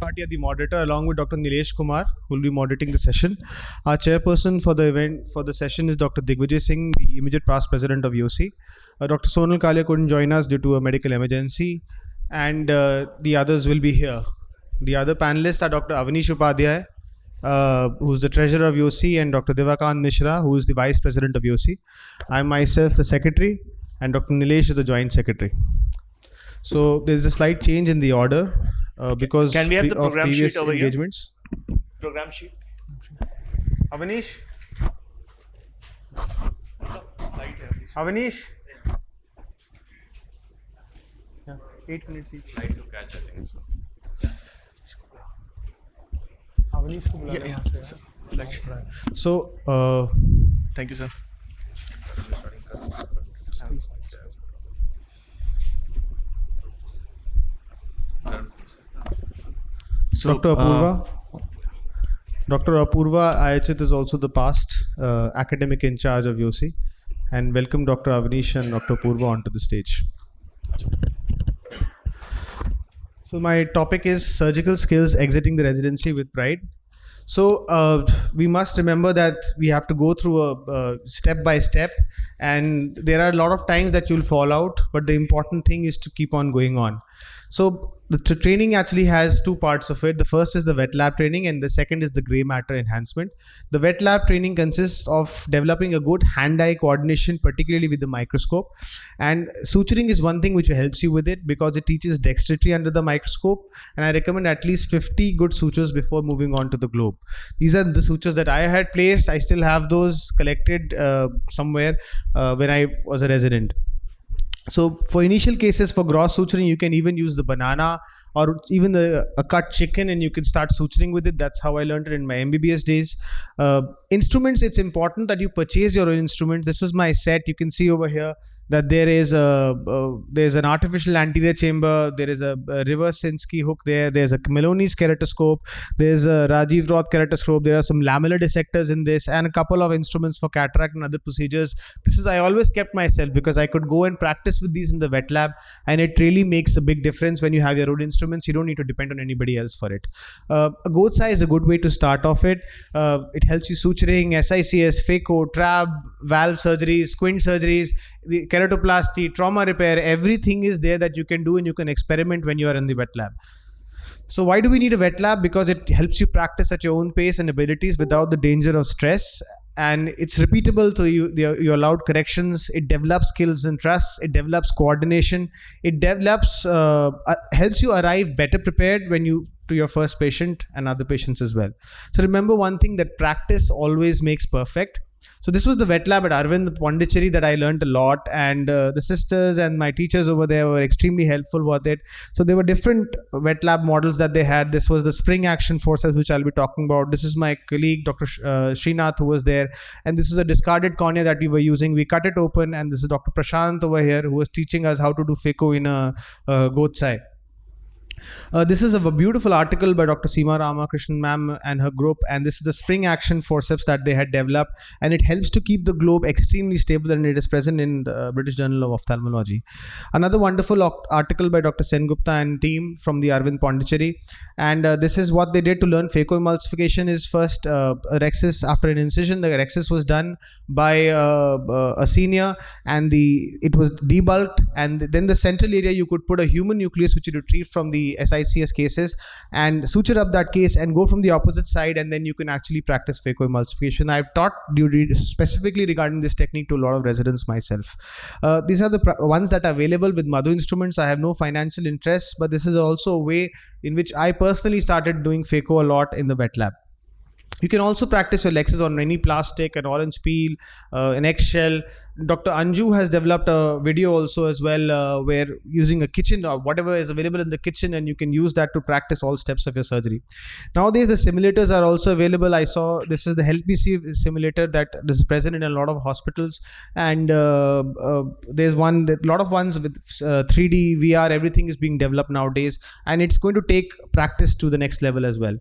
Bhatia, the moderator, along with Dr. Nilesh Kumar, who will be moderating the session. Our chairperson for the event, for the session, is Dr. Digvijay Singh, the immediate past president of YOSI. Dr. Sonal Kalia couldn't join us due to a medical emergency, and the others will be here. The other panelists are Dr. Avanish Upadhyay, who's the treasurer of YOSI, and Dr. Devakant Mishra, who is the vice president of YOSI. I'm myself the secretary, and Dr. Nilesh is the joint secretary. So there's a slight change in the order because can we have the of program previous sheet over engagements. Here? Program sheet. Avanish? Slide here, please. Avanish? Yeah, 8 minutes each. Slide to catch, I think so. Avanish ko bulana hai. So, thank you, sir. So, Dr. Apurva Ayachit is also the past academic in charge of YOSI, and welcome Dr. Avanish and Dr. Apurva onto the stage. So my topic is surgical skills exiting the residency with pride. So we must remember that we have to go through a step by step, and there are a lot of times that you'll fall out, but the important thing is to keep on going on. So the training actually has two parts of it. The first is the wet lab training, and the second is the gray matter enhancement. The wet lab training consists of developing a good hand-eye coordination, particularly with the microscope. And suturing is one thing which helps you with it because it teaches dexterity under the microscope. And I recommend at least 50 good sutures before moving on to the globe. These are the sutures that I had placed. I still have those collected somewhere when I was a resident. So for initial cases for gross suturing, you can even use the banana or even a cut chicken, and you can start suturing with it. That's how I learned it in my MBBS days. Instruments, it's important that you purchase your own instruments. This was my set. You can see over here that there is there's an artificial anterior chamber, there is a reverse Sensky hook there, there's a Maloney's keratoscope, there's a Rajiv Roth keratoscope, there are some lamellar dissectors in this, and a couple of instruments for cataract and other procedures. This is, I always kept myself because I could go and practice with these in the wet lab, and it really makes a big difference when you have your own instruments. You don't need to depend on anybody else for it. A GOTSI is a good way to start off it. It helps you suturing, SICS, phaco, trab, valve surgeries, squint surgeries, the keratoplasty, trauma repair, everything is there that you can do, and you can experiment when you are in the wet lab. So why do we need a wet lab? Because it helps you practice at your own pace and abilities without the danger of stress, and it's repeatable, so you allowed corrections. It develops skills and trust. It develops coordination. It develops helps you arrive better prepared when you to your first patient and other patients as well. So remember one thing, that practice always makes perfect. So this was the wet lab at Arvind Pondicherry that I learned a lot, and the sisters and my teachers over there were extremely helpful with it. So there were different wet lab models that they had. This was the spring action forceps, which I'll be talking about. This is my colleague, Dr. Srinath, who was there. And this is a discarded cornea that we were using. We cut it open, and this is Dr. Prashant over here, who was teaching us how to do phaco in a GOTSI. This is a beautiful article by Dr. Seema Ramakrishnan ma'am and her group, and this is the spring action forceps that they had developed, and it helps to keep the globe extremely stable, and it is present in the British Journal of Ophthalmology. Another wonderful article by Dr. Sengupta and team from the Arvind Pondicherry, and this is what they did to learn phacoemulsification. Is first a rhexis, after an incision, the rhexis was done by a senior, and it was debulked, and then the central area you could put a human nucleus which you retrieved from the SICS cases and suture up that case and go from the opposite side, and then you can actually practice phacoemulsification. I've taught specifically regarding this technique to a lot of residents myself. These are the ones that are available with Madhu Instruments. I have no financial interest, but this is also a way in which I personally started doing phaco a lot in the wet lab. You can also practice your Lexis on any plastic, an orange peel, an eggshell. Dr. Anju has developed a video also as well where using a kitchen or whatever is available in the kitchen, and you can use that to practice all steps of your surgery. Nowadays, the simulators are also available. I saw this is the Help Me See simulator that is present in a lot of hospitals, and there's a lot of ones with 3D, VR, everything is being developed nowadays, and it's going to take practice to the next level as well.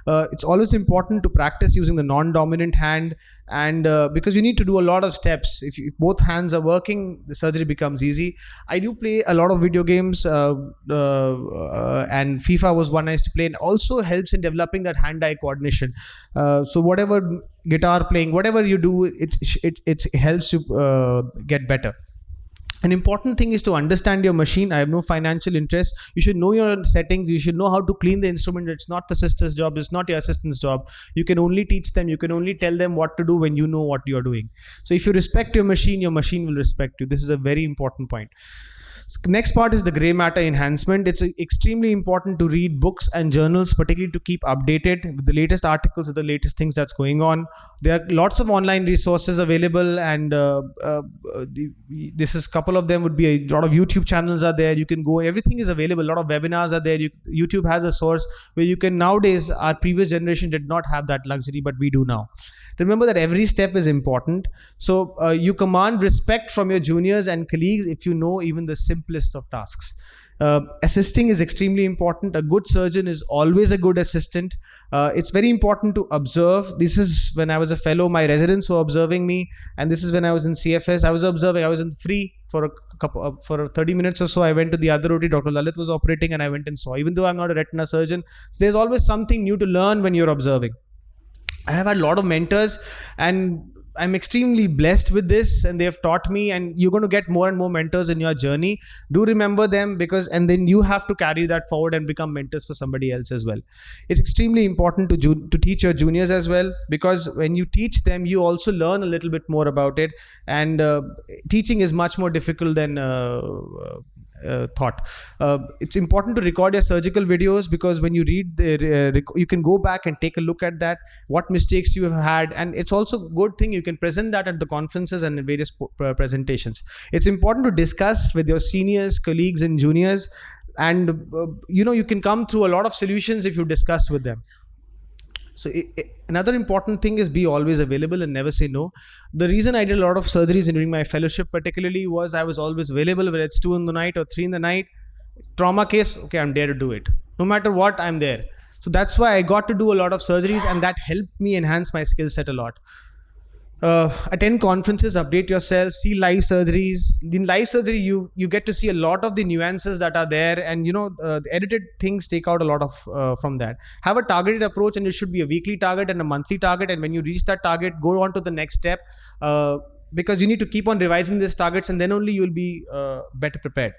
It's always important to practice using the non-dominant hand. and because you need to do a lot of steps. If both hands are working, the surgery becomes easy. I do play a lot of video games, and FIFA was one I used to play, and also helps in developing that hand-eye coordination. So whatever guitar playing, whatever you do, it helps you get better. An important thing is to understand your machine. I have no financial interest. You should know your settings. You should know how to clean the instrument. It's not the sister's job. It's not your assistant's job. You can only teach them. You can only tell them what to do when you know what you're doing. So if you respect your machine will respect you. This is a very important point. Next part is the gray matter enhancement. It's extremely important to read books and journals, particularly to keep updated with the latest articles, the latest things that's going on. There are lots of online resources available, and this is couple of them would be a lot of YouTube channels are there. You can go, everything is available. A lot of webinars are there. YouTube has a source where you can, nowadays, our previous generation did not have that luxury, but we do now. Remember that every step is important. So you command respect from your juniors and colleagues if you know even the simplest of tasks. Assisting is extremely important. A good surgeon is always a good assistant. It's very important to observe. This is when I was a fellow, my residents were observing me, and this is when I was in CFS. I was observing. I was in free for for 30 minutes or so. I went to the other OT. Dr. Lalit was operating, and I went and saw. Even though I'm not a retina surgeon, so there's always something new to learn when you're observing. I have had a lot of mentors, and I'm extremely blessed with this, and they have taught me, and you're going to get more and more mentors in your journey. Do remember them, and then you have to carry that forward and become mentors for somebody else as well. It's extremely important to teach your juniors as well, because when you teach them, you also learn a little bit more about it, and teaching is much more difficult than thought. It's important to record your surgical videos, because when you read you can go back and take a look at that, what mistakes you have had, and it's also a good thing you can present that at the conferences and in various presentations. It's important to discuss with your seniors, colleagues and juniors, and you can come through a lot of solutions if you discuss with them. So another important thing is be always available and never say no. The reason I did a lot of surgeries during my fellowship particularly was I was always available, whether it's 2 in the night or 3 in the night. Trauma case, okay, I'm there to do it. No matter what, I'm there. So that's why I got to do a lot of surgeries, and that helped me enhance my skill set a lot. Attend conferences, update yourself, see live surgeries. In live surgery, you get to see a lot of the nuances that are there, and the edited things take out a lot of from that. Have a targeted approach, and it should be a weekly target and a monthly target, and when you reach that target, go on to the next step, because you need to keep on revising these targets, and then only you'll be better prepared.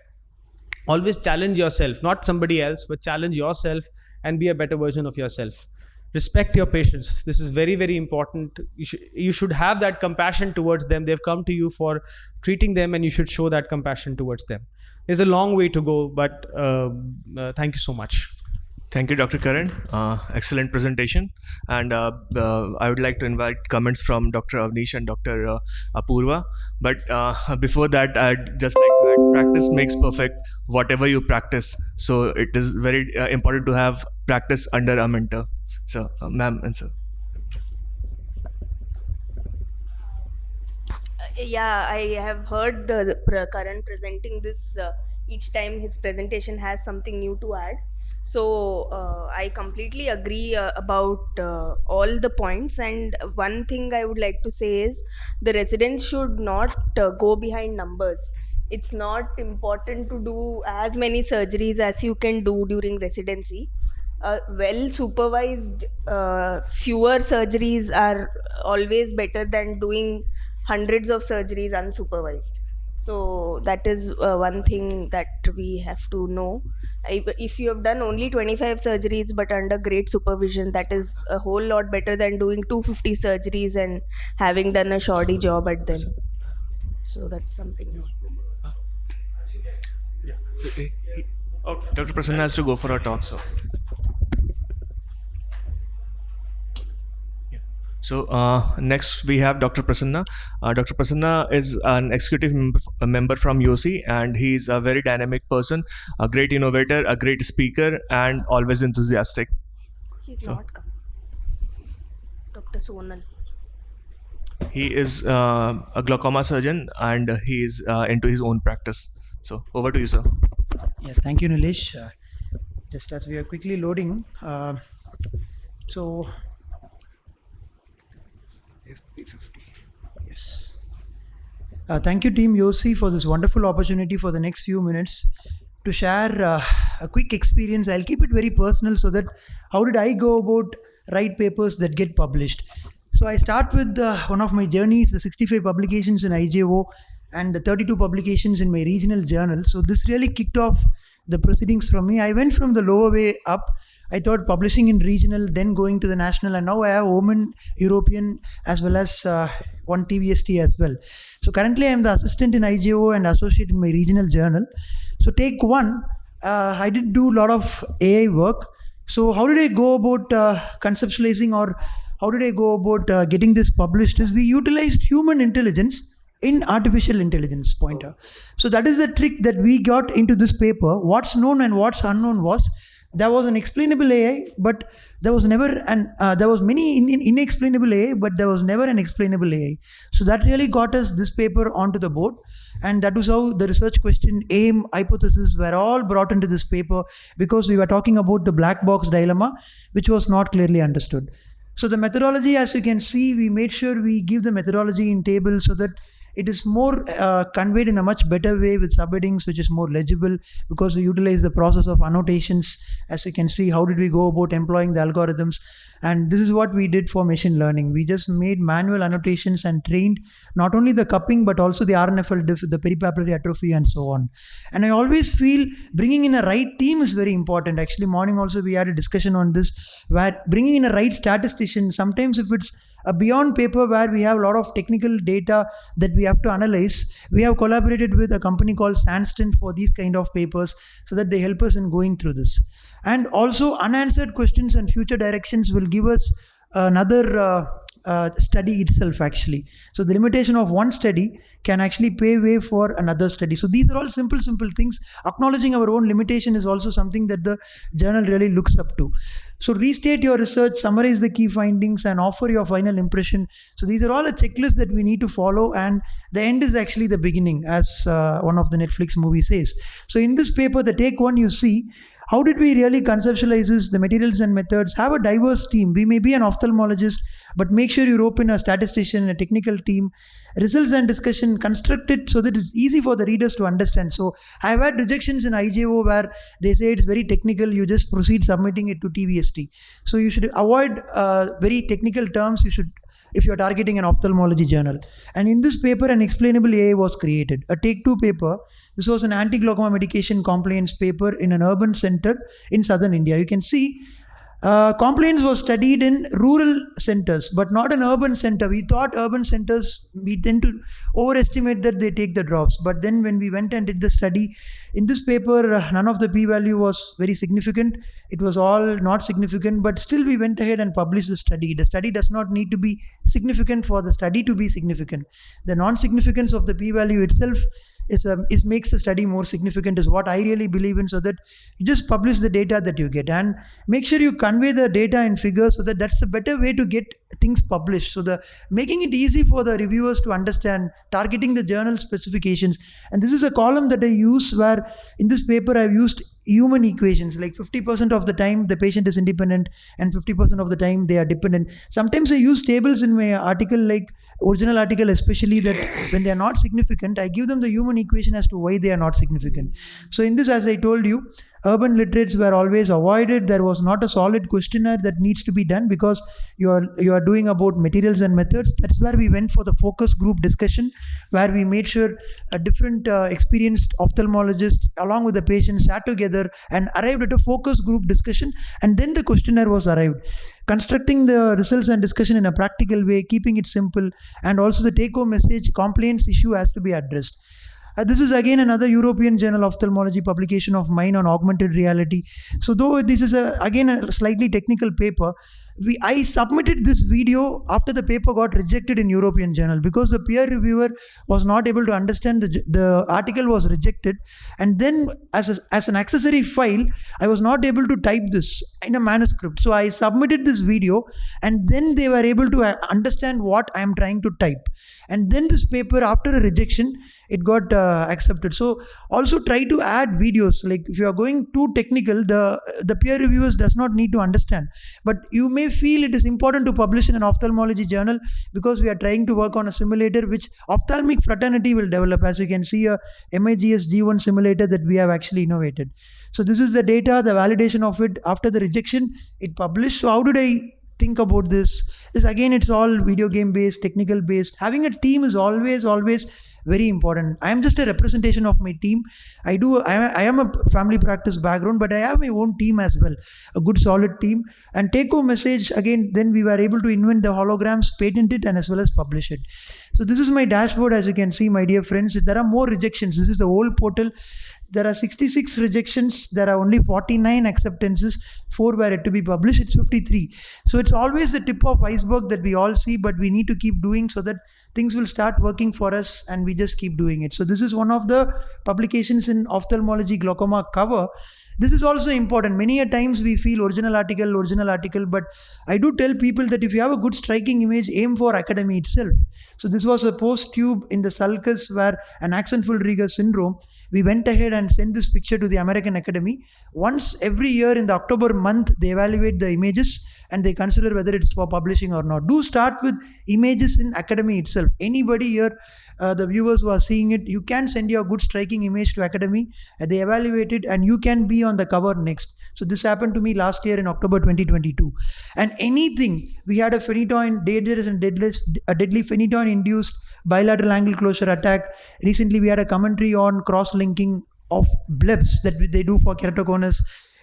Always challenge yourself, not somebody else, but challenge yourself and be a better version of yourself. Respect your patients. This is very, very important. You should have that compassion towards them. They've come to you for treating them, and you should show that compassion towards them. There's a long way to go, but thank you so much. Thank you, Dr. Karan. Excellent presentation. And I would like to invite comments from Dr. Avnish and Dr. Apurva. But before that, I'd just like to add, practice makes perfect, whatever you practice. So it is very important to have practice under a mentor. So, ma'am and sir. Yeah, I have heard Karan presenting this. Each time his presentation has something new to add. So I completely agree about all the points. And one thing I would like to say is the residents should not go behind numbers. It's not important to do as many surgeries as you can do during residency. Well supervised, fewer surgeries are always better than doing hundreds of surgeries unsupervised. So that is one thing that we have to know. If you have done only 25 surgeries but under great supervision, that is a whole lot better than doing 250 surgeries and having done a shoddy job at them. So that's something. Okay, Dr. Prasanna has to go for a talk, so. So next we have Dr. Prasanna. Dr. Prasanna is an executive member from YOSI, and he's a very dynamic person, a great innovator, a great speaker, and always enthusiastic. She's not coming. Dr. Sonal. He is a glaucoma surgeon, and he is into his own practice. So over to you, sir. Yeah, thank you, Nilesh. Just as we are quickly loading, so Thank you, Team YOSI, for this wonderful opportunity for the next few minutes to share a quick experience. I'll keep it very personal so that how did I go about write papers that get published. So I start with one of my journeys, the 65 publications in IJO and the 32 publications in my regional journal. So this really kicked off the proceedings from me. I went from the lower way up. I thought publishing in regional, then going to the national, and now I have Oman, European, as well as one TVST as well. So currently I am the assistant in IJO and associate in my regional journal. So take one, I did do a lot of AI work. So how did I go about conceptualizing, or how did I go about getting this published is we utilized human intelligence in artificial intelligence pointer. So that is the trick that we got into this paper. What's known and what's unknown was there was an explainable AI, but there was never there was many inexplainable AI, but there was never an explainable AI. So that really got us this paper onto the board, and that was how the research question, aim, hypothesis were all brought into this paper, because we were talking about the black box dilemma, which was not clearly understood. So the methodology, as you can see, we made sure we give the methodology in tables so that it is more conveyed in a much better way with subheadings, which is more legible, because we utilize the process of annotations. As you can see, how did we go about employing the algorithms? And this is what we did for machine learning. We just made manual annotations and trained not only the cupping, but also the RNFL diff, the peripapillary atrophy, and so on. And I always feel bringing in a right team is very important. Actually, morning also we had a discussion on this, where bringing in a right statistician, sometimes if it's a beyond paper where we have a lot of technical data that we have to analyze, we have collaborated with a company called Sandstone for these kind of papers, so that they help us in going through this. And also unanswered questions and future directions will give us another study itself actually. So the limitation of one study can actually pave way for another study. So these are all simple things. Acknowledging our own limitation is also something that the journal really looks up to. So restate your research, summarize the key findings, and offer your final impression. So these are all a checklist that we need to follow, and the end is actually the beginning, as one of the Netflix movies says. So in this paper, the take one, you see, how did we really conceptualize this, the materials and methods? Have a diverse team. We may be an ophthalmologist, but make sure you rope in a statistician, a technical team. Results and discussion, construct it so that it's easy for the readers to understand. So I've had rejections in IJO where they say it's very technical, you just proceed submitting it to TVST. So you should avoid very technical terms. You should, if you're targeting an ophthalmology journal. And in this paper, an explainable AI was created. A take two paper. This was an anti-glaucoma medication compliance paper in an urban center in southern India. You can see compliance was studied in rural centers, but not an urban center. We thought urban centers, we tend to overestimate that they take the drops. But then when we went and did the study, in this paper, none of the p-value was very significant. It was all not significant, but still we went ahead and published the study. The study does not need to be significant for the study to be significant. The non-significance of the p-value itself makes the study more significant, is what I really believe in, so that you just publish the data that you get and make sure you convey the data in figures, so that that's a better way to get things published. So the making it easy for the reviewers to understand, targeting the journal specifications. And this is a column that I use, where in this paper I've used human equations, like 50% of the time the patient is independent and 50% of the time they are dependent. Sometimes I use tables in my article, like original article especially, that when they are not significant, I give them the human equation as to why they are not significant. So in this, as I told you, urban literates were always avoided. There was not a solid questionnaire that needs to be done, because you are doing about materials and methods. That's where we went for the focus group discussion, where we made sure a different experienced ophthalmologists along with the patients sat together and arrived at a focus group discussion, and then the questionnaire was arrived. Constructing the results and discussion in a practical way, keeping it simple, and also the take-home message, compliance issue has to be addressed. This is again another European Journal of Ophthalmology publication of mine on augmented reality. So though this is again a slightly technical paper, I submitted this video after the paper got rejected in European Journal, because the peer reviewer was not able to understand the article was rejected. And then as an accessory file, I was not able to type this in a manuscript. So I submitted this video, and then they were able to understand what I am trying to type. And then this paper, after a rejection, it got accepted. So also try to add videos. Like if you are going too technical, the peer reviewers does not need to understand, but you may may feel it is important to publish in an ophthalmology journal because we are trying to work on a simulator which ophthalmic fraternity will develop. As you can see, a MIGS G1 simulator that we have actually innovated. So this is the data, the validation of it. After the rejection, it published. So how did I think about this? Is again, it's all video game based, technical based. Having a team is always very important. I am just a representation of my team. I am a family practice background, but I have my own team as well, a good solid team. And take home message, again, then we were able to invent the holograms, patent it, and as well as publish it. So this is my dashboard. As you can see, my dear friends, there are more rejections. This is the whole portal. There are 66 rejections. There are only 49 acceptances. 4 were yet to be published. It's 53. So it's always the tip of iceberg that we all see, but we need to keep doing so that things will start working for us, and we just keep doing it. So this is one of the publications in ophthalmology glaucoma cover. This is also important. Many a times we feel original article, but I do tell people that if you have a good striking image, aim for academy itself. So this was a post tube in the sulcus where an axon-filled Rieger syndrome. We went ahead and sent this picture to the American Academy. Once every year in the October month, they evaluate the images and they consider whether it's for publishing or not. Do start with images in academy itself. Anybody here, the viewers who are seeing it, you can send your good striking image to academy. They evaluate it and you can be on the cover next. So this happened to me last year in October 2022. And anything, we had a phenytoin, dangerous and deadly phenytoin-induced bilateral angle closure attack. Recently, we had a commentary on cross-linking of blebs that they do for keratoconus,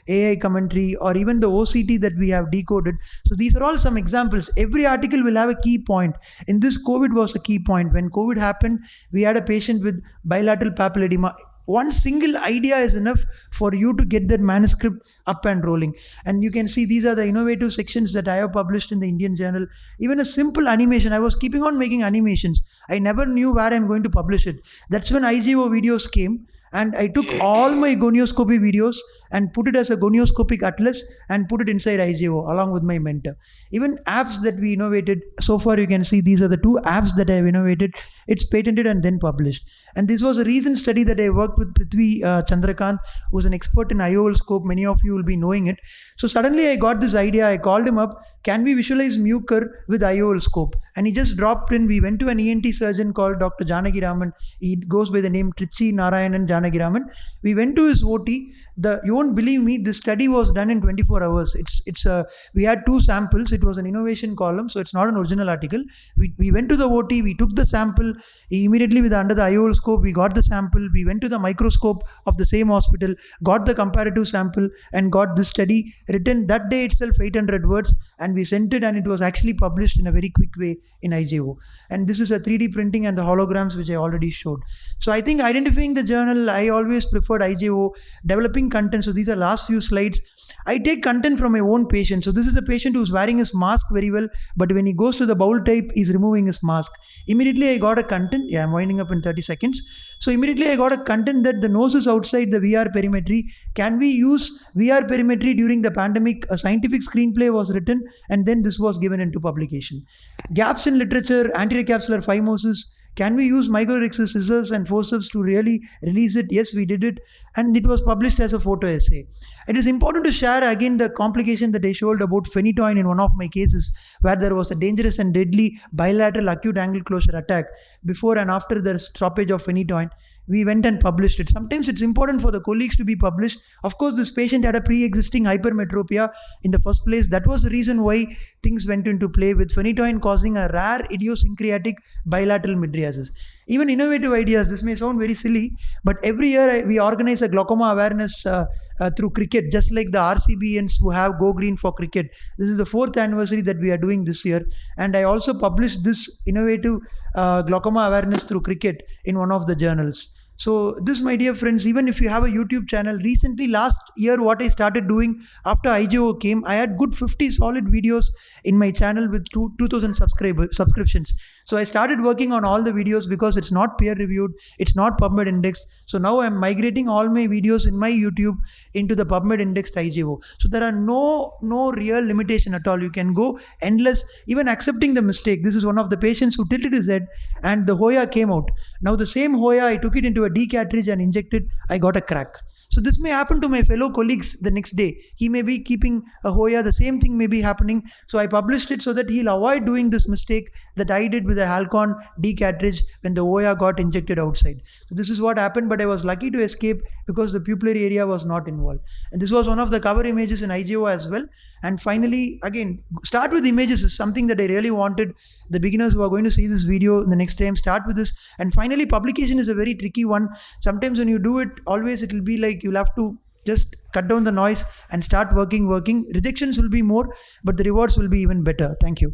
AI commentary, or even the OCT that we have decoded. So these are all some examples. Every article will have a key point. In this, COVID was a key point. When COVID happened, we had a patient with bilateral papilledema. One single idea is enough for you to get that manuscript up and rolling. And you can see these are the innovative sections that I have published in the Indian Journal. Even a simple animation, I was keeping on making animations. I never knew where I'm going to publish it. That's when IGO videos came. And I took all my gonioscopy videos and put it as a gonioscopic atlas and put it inside IGO along with my mentor. Even apps that we innovated, so far you can see these are the 2 apps that I have innovated. It's patented and then published. And this was a recent study that I worked with Prithvi Chandrakant, who's an expert in IOL scope. Many of you will be knowing it. So suddenly I got this idea. I called him up. Can we visualize mucor with IOL scope? And he just dropped in. We went to an ENT surgeon called Dr. Janaki Raman. He goes by the name Trichy Narayanan Janaki Raman. We went to his OT. You won't believe me, this study was done in 24 hours. We had 2 samples. It was an innovation column, so it's not an original article. We went to the OT, we took the sample, immediately under the IOL scope, we got the sample, we went to the microscope of the same hospital, got the comparative sample, and got this study written that day itself, 800 words, and we sent it, and it was actually published in a very quick way in IGO. And this is a 3D printing and the holograms which I already showed. So I think identifying the journal, I always preferred IGO, developing content. So these are last few slides. I take content from my own patient. So this is a patient who's wearing his mask very well, but when he goes to the bowl type, he's removing his mask. Immediately I got a content. Yeah, I'm winding up in 30 seconds. So immediately I got a content that the nose is outside the VR perimetry. Can we use VR perimetry during the pandemic? A scientific screenplay was written and then this was given into publication. Gaps in literature, anterior capsular phimosis. Can we use microrexis scissors and forceps to really release it? Yes, we did it. And it was published as a photo essay. It is important to share again the complication that I showed about phenytoin in one of my cases where there was a dangerous and deadly bilateral acute angle closure attack before and after the stoppage of phenytoin. We went and published it. Sometimes it's important for the colleagues to be published. Of course, this patient had a pre-existing hypermetropia in the first place. That was the reason why things went into play with phenytoin causing a rare idiosyncratic bilateral mydriasis. Even innovative ideas, this may sound very silly, but every year we organize a glaucoma awareness through cricket, just like the RCBNs who have Go Green for cricket. This is the 4th anniversary that we are doing this year. And I also published this innovative glaucoma awareness through cricket in one of the journals. So this, my dear friends, even if you have a YouTube channel, recently last year what I started doing after IGO came, I had good 50 solid videos in my channel with 2,000 subscriptions. So I started working on all the videos because it's not peer reviewed, it's not PubMed indexed. So now I'm migrating all my videos in my YouTube into the PubMed indexed IGO. So there are no real limitation at all. You can go endless, even accepting the mistake. This is one of the patients who tilted his head and the Hoya came out. Now the same Hoya, I took it into a D cartridge and injected, I got a crack. So this may happen to my fellow colleagues the next day. He may be keeping a Hoya, the same thing may be happening. So I published it so that he'll avoid doing this mistake that I did with the Halcon D cartridge when the Hoya got injected outside. So this is what happened, but I was lucky to escape because the pupillary area was not involved. And this was one of the cover images in IGO as well. And finally, again, start with images is something that I really wanted the beginners who are going to see this video the next time, start with this. And finally, publication is a very tricky one. Sometimes when you do it, always it will be like you'll have to just cut down the noise and start working. Rejections will be more, but the rewards will be even better. Thank you.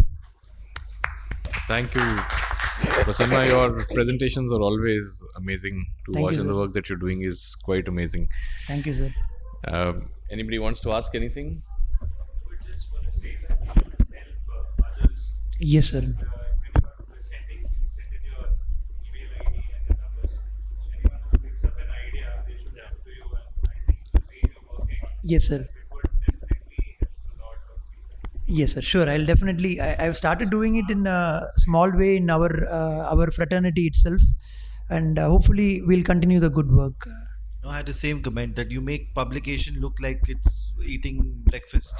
Thank you. Prasanna, your presentations are always amazing to Thank watch, you, and the sir. work that you're doing is quite amazing. Thank you, sir. Anybody wants to ask anything? Yes, sir. Yes, sir. Yes, sir. Sure. I'll definitely. I've started doing it in a small way in our fraternity itself, and hopefully we'll continue the good work. No, I had the same comment that you make publication look like it's eating breakfast.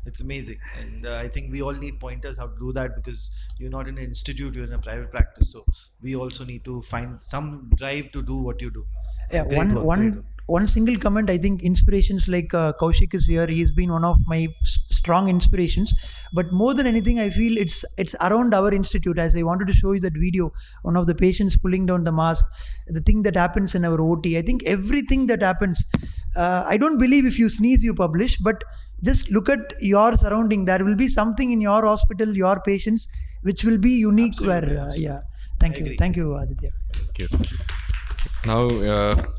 It's amazing, and I think we all need pointers how to do that, because you're not in an institute, you're in a private practice. So we also need to find some drive to do what you do. Yeah, Great work, great work. one single comment. I think inspirations like Kaushik is here. He's been one of my strong inspirations. But more than anything, I feel it's around our institute. As I wanted to show you that video, one of the patients pulling down the mask, the thing that happens in our OT. I think everything that happens. I don't believe if you sneeze you publish, but just look at your surrounding. There will be something in your hospital, your patients, which will be unique. Absolutely, Where absolutely. yeah. I agree. Thank you, Aditya. Thank you. Now,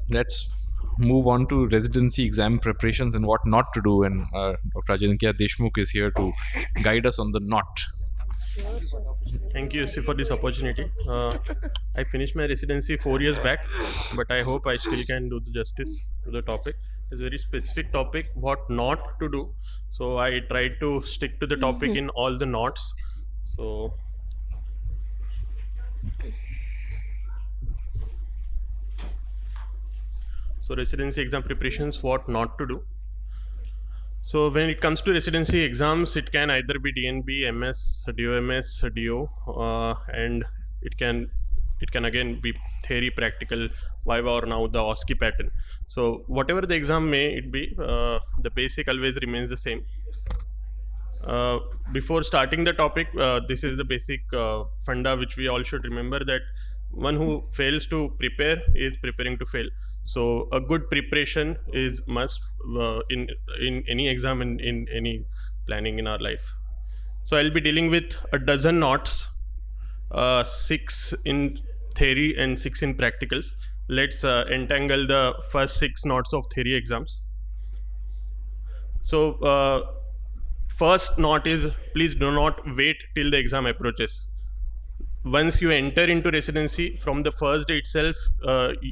let's move on to residency exam preparations and what not to do. And Dr. Ajinkya Deshmukh is here to guide us on the not. Thank you, YOSI, for this opportunity. I finished my residency 4 years back, but I hope I still can do the justice to the topic. It's a very specific topic, what not to do. So I tried to stick to the topic in all the nots. So residency exam preparations, what not to do. So when it comes to residency exams, it can either be DNB, MS, DOMS, DO, and it can again be theory, practical, Viva, or now the OSCE pattern. So whatever the exam may it be, the basic always remains the same. Before starting the topic, this is the basic funda which we all should remember, that one who fails to prepare is preparing to fail. So a good preparation is must in any exam, in any planning in our life. So I'll be dealing with a dozen knots, 6 in theory and 6 in practicals. Let's entangle the first 6 knots of theory exams. So first knot is, please do not wait till the exam approaches. Once you enter into residency, from the first day itself,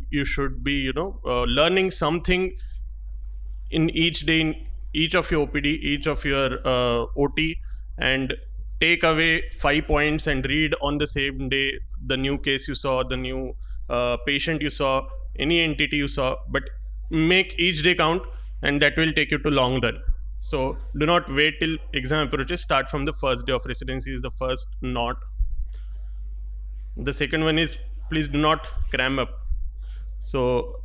you should be learning something in each day, in each of your OPD, each of your OT, and take away 5 points and read on the same day the new case you saw, the new patient you saw, any entity you saw, but make each day count, and that will take you to long run. So do not wait till exam approaches. Start from the first day of residency is the first knot. The second one is, please do not cram up. So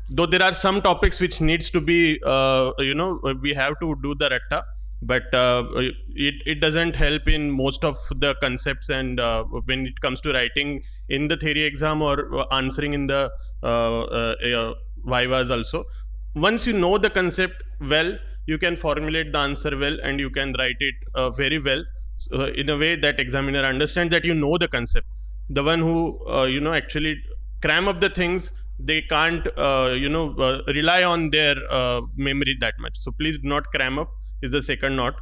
though there are some topics which needs to be we have to do the ratta, but it doesn't help in most of the concepts, and when it comes to writing in the theory exam or answering in the vivas also, once you know the concept well, you can formulate the answer well, and you can write it very well, in a way that examiner understands that you know the concept. The one who actually cram up the things, they can't rely on their memory that much. So please do not cram up is the second knot.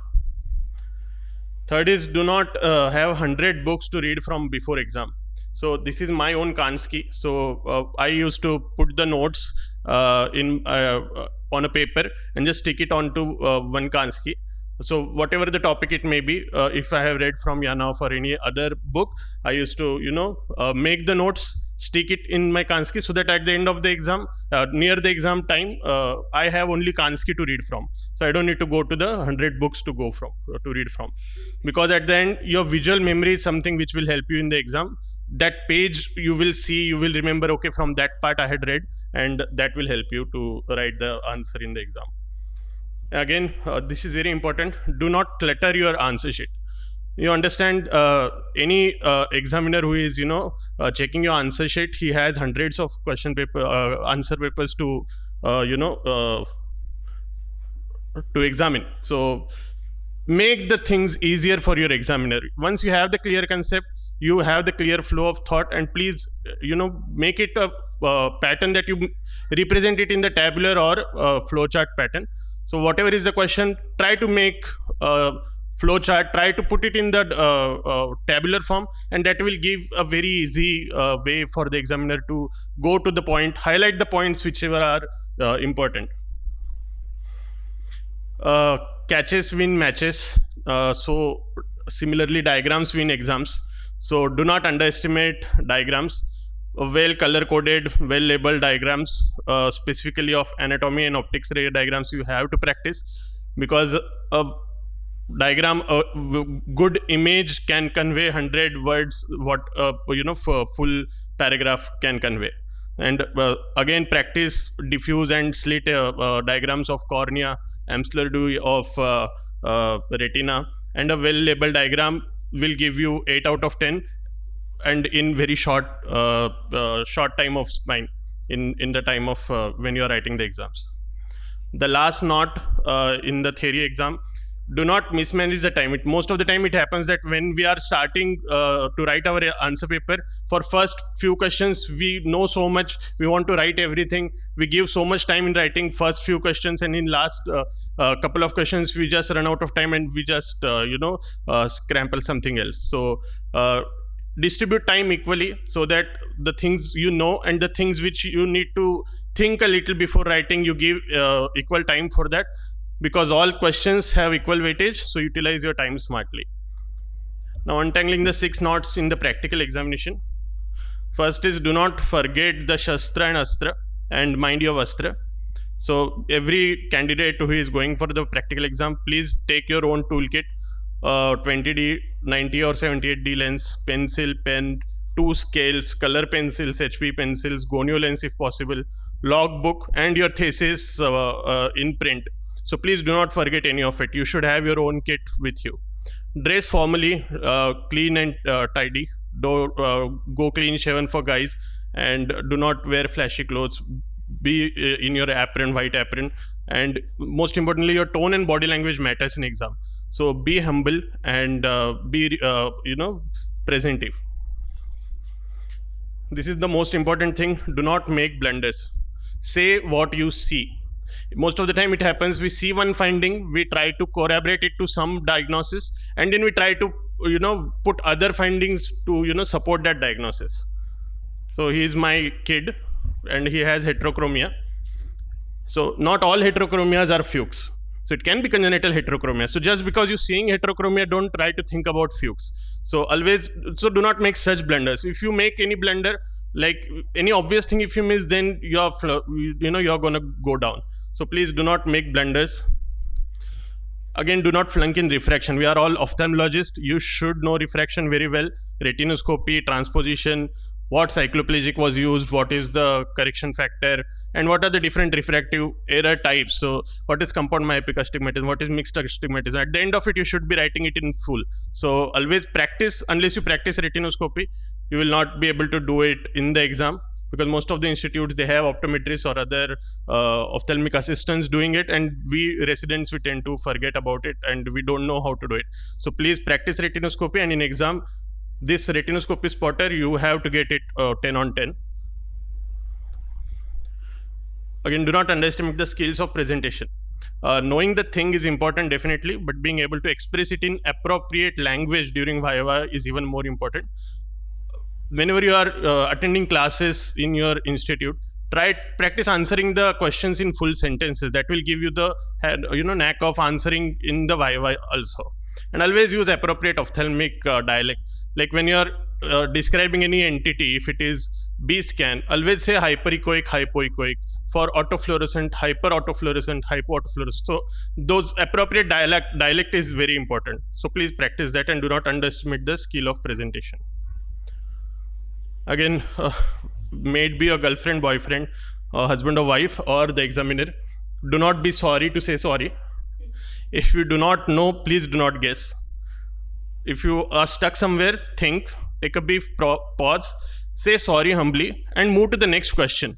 Third is, do not have 100 books to read from before exam. So this is my own Kanski. So I used to put the notes on a paper and just stick it onto one Kanski. So whatever the topic it may be, if I have read from Yanov or any other book, I used to make the notes, stick it in my Kanski, so that at the end of the exam, near the exam time, I have only Kanski to read from. So I don't need to go to the 100 books to read from, because at the end your visual memory is something which will help you in the exam. That page you will see, you will remember, okay, from that part I had read, and that will help you to write the answer in the exam. Again, this is very important. Do not clutter your answer sheet. You understand, any examiner who is checking your answer sheet, he has hundreds of answer papers to examine. So make the things easier for your examiner. Once you have the clear concept, you have the clear flow of thought, and please make it a pattern that you represent it in the tabular or flowchart pattern. So whatever is the question, try to make flowchart, try to put it in the tabular form, and that will give a very easy way for the examiner to go to the point, highlight the points whichever are important. Catches win matches. So similarly, diagrams win exams. So do not underestimate diagrams. Well color coded, well labeled diagrams, specifically of anatomy and optics related diagrams, you have to practice, because a diagram, a good image can convey 100 words what full paragraph can convey. And again, practice diffuse and slit diagrams of cornea, Amsler Dewey of retina, and a well labeled diagram will give you 8 out of 10, and in very short time of spine, in the time of when you are writing the exams. The last note in the theory exam: do not mismanage the time. Most of the time it happens that when we are starting to write our answer paper, for first few questions we know so much, we want to write everything, we give so much time in writing first few questions, and in last couple of questions we just run out of time and we just scramble something else. So distribute time equally, so that the things and the things which you need to think a little before writing, you give equal time for that, because all questions have equal weightage. So utilize your time smartly. Now, untangling the 6 knots in the practical examination. First is, do not forget the Shastra and Astra, and mind your Vastra. So every candidate who is going for the practical exam, please take your own toolkit, 20D, 90 or 78D lens, pencil, pen, 2 scales, color pencils, HB pencils, gonio lens if possible, logbook, and your thesis in print. So please do not forget any of it. You should have your own kit with you. Dress formally, clean and tidy. Go clean shaven for guys, and do not wear flashy clothes. Be in your apron, white apron, and most importantly, your tone and body language matters in exam. So be humble and be presentive. This is the most important thing. Do not make blunders. Say what you see. Most of the time it happens, we see one finding, we try to corroborate it to some diagnosis, and then we try to put other findings to support that diagnosis. So he is my kid and he has heterochromia. So not all heterochromias are Fuchs. So it can be congenital heterochromia. So just because you're seeing heterochromia, don't try to think about Fuchs. So do not make such blunders. If you make any blunder, like any obvious thing, if you miss, then you're going to go down. So please do not make blunders. Again, do not flunk in refraction. We are all ophthalmologists. You should know refraction very well. Retinoscopy, transposition, what cycloplegic was used, what is the correction factor, and what are the different refractive error types. So what is compound myopic astigmatism, what is mixed astigmatism. At the end of it, you should be writing it in full. So always practice. Unless you practice retinoscopy, you will not be able to do it in the exam, because most of the institutes, they have optometrists or other ophthalmic assistants doing it, and we residents, we tend to forget about it and we don't know how to do it. So please practice retinoscopy, and in exam, this retinoscopy spotter, you have to get it 10 on 10. Again, do not underestimate the skills of presentation. Knowing the thing is important, definitely, but being able to express it in appropriate language during Viva is even more important. Whenever you are attending classes in your institute, practice answering the questions in full sentences. That will give you the knack of answering in the Viva also. And always use appropriate ophthalmic dialect. Like when you are describing any entity, if it is B scan, always say hyperechoic, hypoechoic. For autofluorescent, hyperautofluorescent, hypoautofluorescent. So those appropriate dialect is very important. So please practice that and do not underestimate the skill of presentation. Again, may it be a girlfriend, boyfriend, husband or wife, or the examiner, do not be sorry to say sorry. If you do not know, please do not guess. If you are stuck somewhere, think, take a brief pause, say sorry humbly, and move to the next question.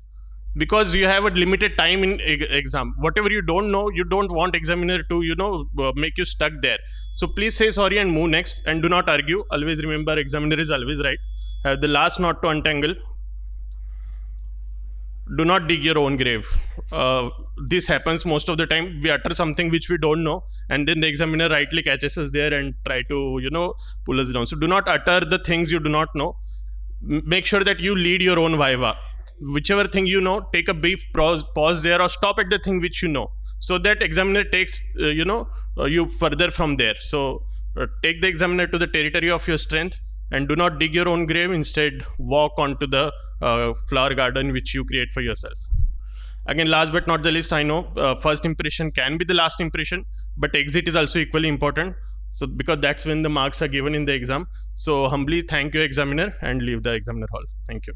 Because you have a limited time in exam. Whatever you don't know, you don't want examiner to, make you stuck there. So please say sorry and move next, and do not argue. Always remember, examiner is always right. Have the last knot to untangle. Do not dig your own grave. This happens most of the time. We utter something which we don't know, and then the examiner rightly catches us there and try to, pull us down. So do not utter the things you do not know. Make sure that you lead your own viva. Whichever thing you know, take a brief pause there, or stop at the thing which you know, so that examiner takes you further from there. So take the examiner to the territory of your strength, and do not dig your own grave. Instead, walk onto the flower garden which you create for yourself. Again, last but not the least, I know first impression can be the last impression, but exit is also equally important. So because that's when the marks are given in the exam. So humbly thank you, examiner, and leave the examiner hall. Thank you.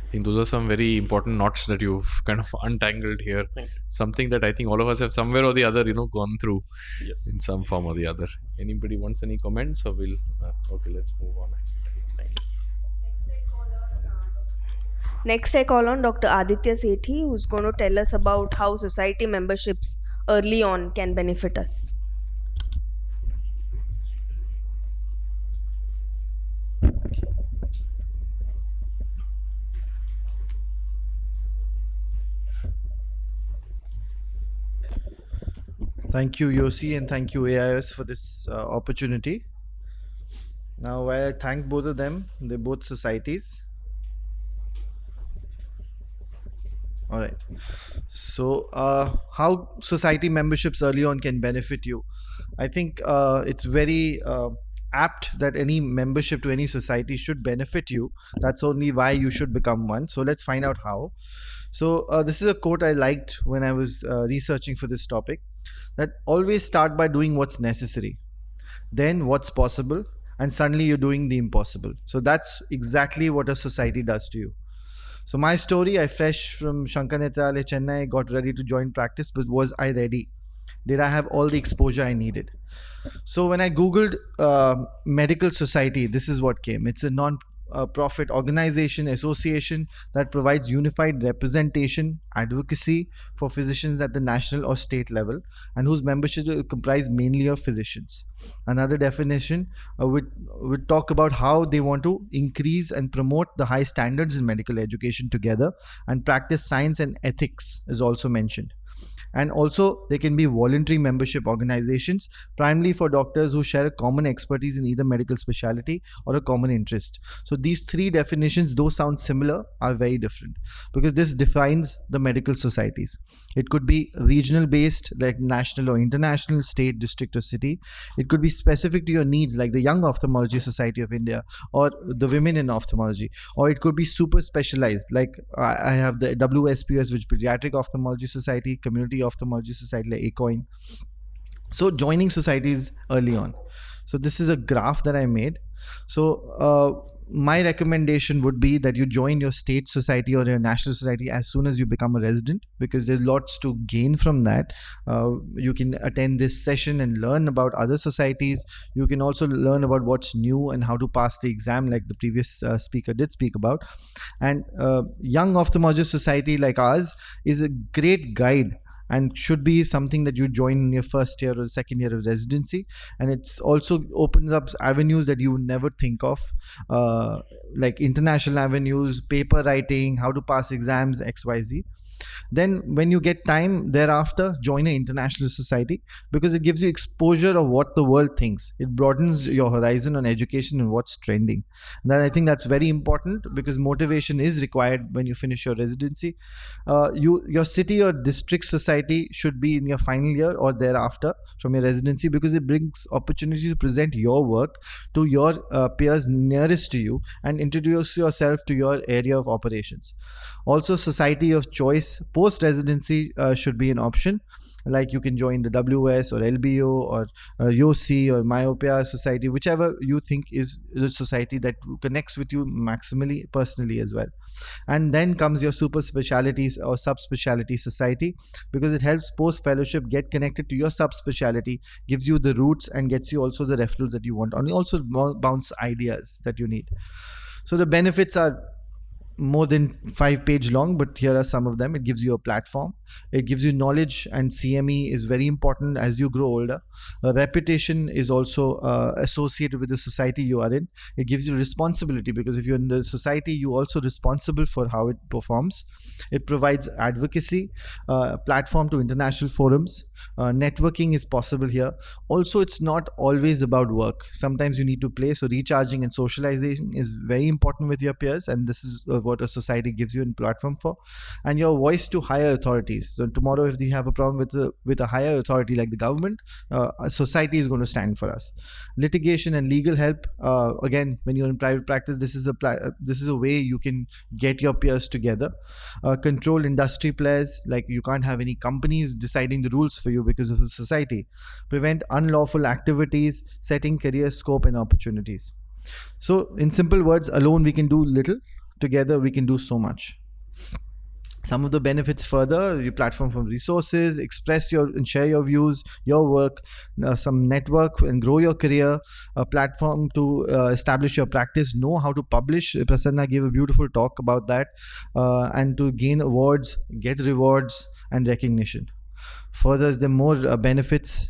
I think those are some very important knots that you've kind of untangled here. Something that I think all of us have somewhere or the other, gone through in some form or the other. Anybody wants any comments, or we'll? Okay, let's move on. Thank you. Next, I call on Dr. Aditya Sethi, who's going to tell us about how society memberships early on can benefit us. Thank you, YOSI, and thank you, AIOC, for this opportunity. Now, while I thank both of them, they're both societies. All right. So, how society memberships early on can benefit you? I think it's very apt that any membership to any society should benefit you. That's only why you should become one. So, let's find out how. So, this is a quote I liked when I was researching for this topic. That always start by doing what's necessary, then what's possible, and suddenly you're doing the impossible. So that's exactly what a society does to you. So my story, I fresh from Shankar Netralaya, Chennai, got ready to join practice, but was I ready? Did I have all the exposure I needed? So when I Googled medical society, this is what came. It's a non-profit organization, association that provides unified representation, advocacy for physicians at the national or state level, and whose membership will comprise mainly of physicians. Another definition would talk about how they want to increase and promote the high standards in medical education together, and practice science and ethics is also mentioned. And also, there can be voluntary membership organizations, primarily for doctors who share a common expertise in either medical specialty or a common interest. So these three definitions, though sound similar, are very different, because this defines the medical societies. It could be regional based, like national or international, state, district, or city. It could be specific to your needs, like the Young Ophthalmology Society of India or the Women in Ophthalmology. Or it could be super specialized, like I have the WSPS, which Pediatric Ophthalmology Society, Community Ophthalmology Society, like ACOIN. So joining societies early on. So this is a graph that I made. So my recommendation would be that you join your state society or your national society as soon as you become a resident, because there's lots to gain from that. You can attend this session and learn about other societies. You can also learn about what's new and how to pass the exam, like the previous speaker did speak about. And Young Ophthalmologist Society like ours is a great guide, and should be something that you join in your first year or second year of residency. And it's also opens up avenues that you would never think of, like international avenues, paper writing, how to pass exams, XYZ. Then when you get time thereafter, join an international society, because it gives you exposure of what the world thinks. It broadens your horizon on education and what's trending. And I think that's very important, because motivation is required when you finish your residency. Your city or district society should be in your final year or thereafter from your residency, because it brings opportunity to present your work to your peers nearest to you and introduce yourself to your area of operations. Also, society of choice post residency should be an option. Like you can join the WS or LBO or YOSI or Myopia Society, whichever you think is the society that connects with you maximally personally as well. And then comes your super specialties or subspecialty society, because it helps post fellowship get connected to your subspecialty, gives you the roots and gets you also the referrals that you want, and also bounce ideas that you need. So the benefits are more than 5-page long, but here are some of them. It gives you a platform, it gives you knowledge, and CME is very important as you grow older. Reputation is also associated with the society you are in. It gives you responsibility, because if you're in the society, you're also responsible for how it performs. It provides advocacy, platform to international forums. Networking is possible here. Also, it's not always about work. Sometimes you need to play, so recharging and socialization is very important with your peers, and this is what a society gives you a platform for. And your voice to higher authorities. So tomorrow, if you have a problem with a higher authority like the government, a society is going to stand for us. Litigation and legal help. Again, when you're in private practice, this is a way you can get your peers together. Control industry players, like you can't have any companies deciding the rules for you because of the society. Prevent unlawful activities, setting career scope and opportunities. So in simple words, alone we can do little, together we can do so much. Some of the benefits further: your platform for resources, express your and share your views, your work, some network and grow your career, a platform to establish your practice, know how to publish. Prasanna gave a beautiful talk about that, and to gain awards, get rewards and recognition. Further, there are more benefits.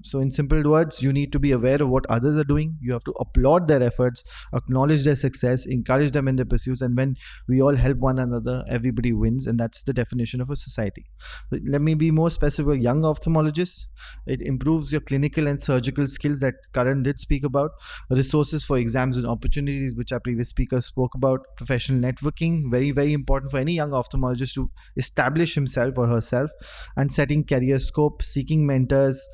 So in simple words, you need to be aware of what others are doing. You have to applaud their efforts, acknowledge their success, encourage them in their pursuits. And when we all help one another, everybody wins. And that's the definition of a society. Let me be more specific. Young ophthalmologists, it improves your clinical and surgical skills that Karan did speak about. Resources for exams and opportunities, which our previous speaker spoke about. Professional networking, very, very important for any young ophthalmologist to establish himself or herself. And setting career scope, seeking mentors,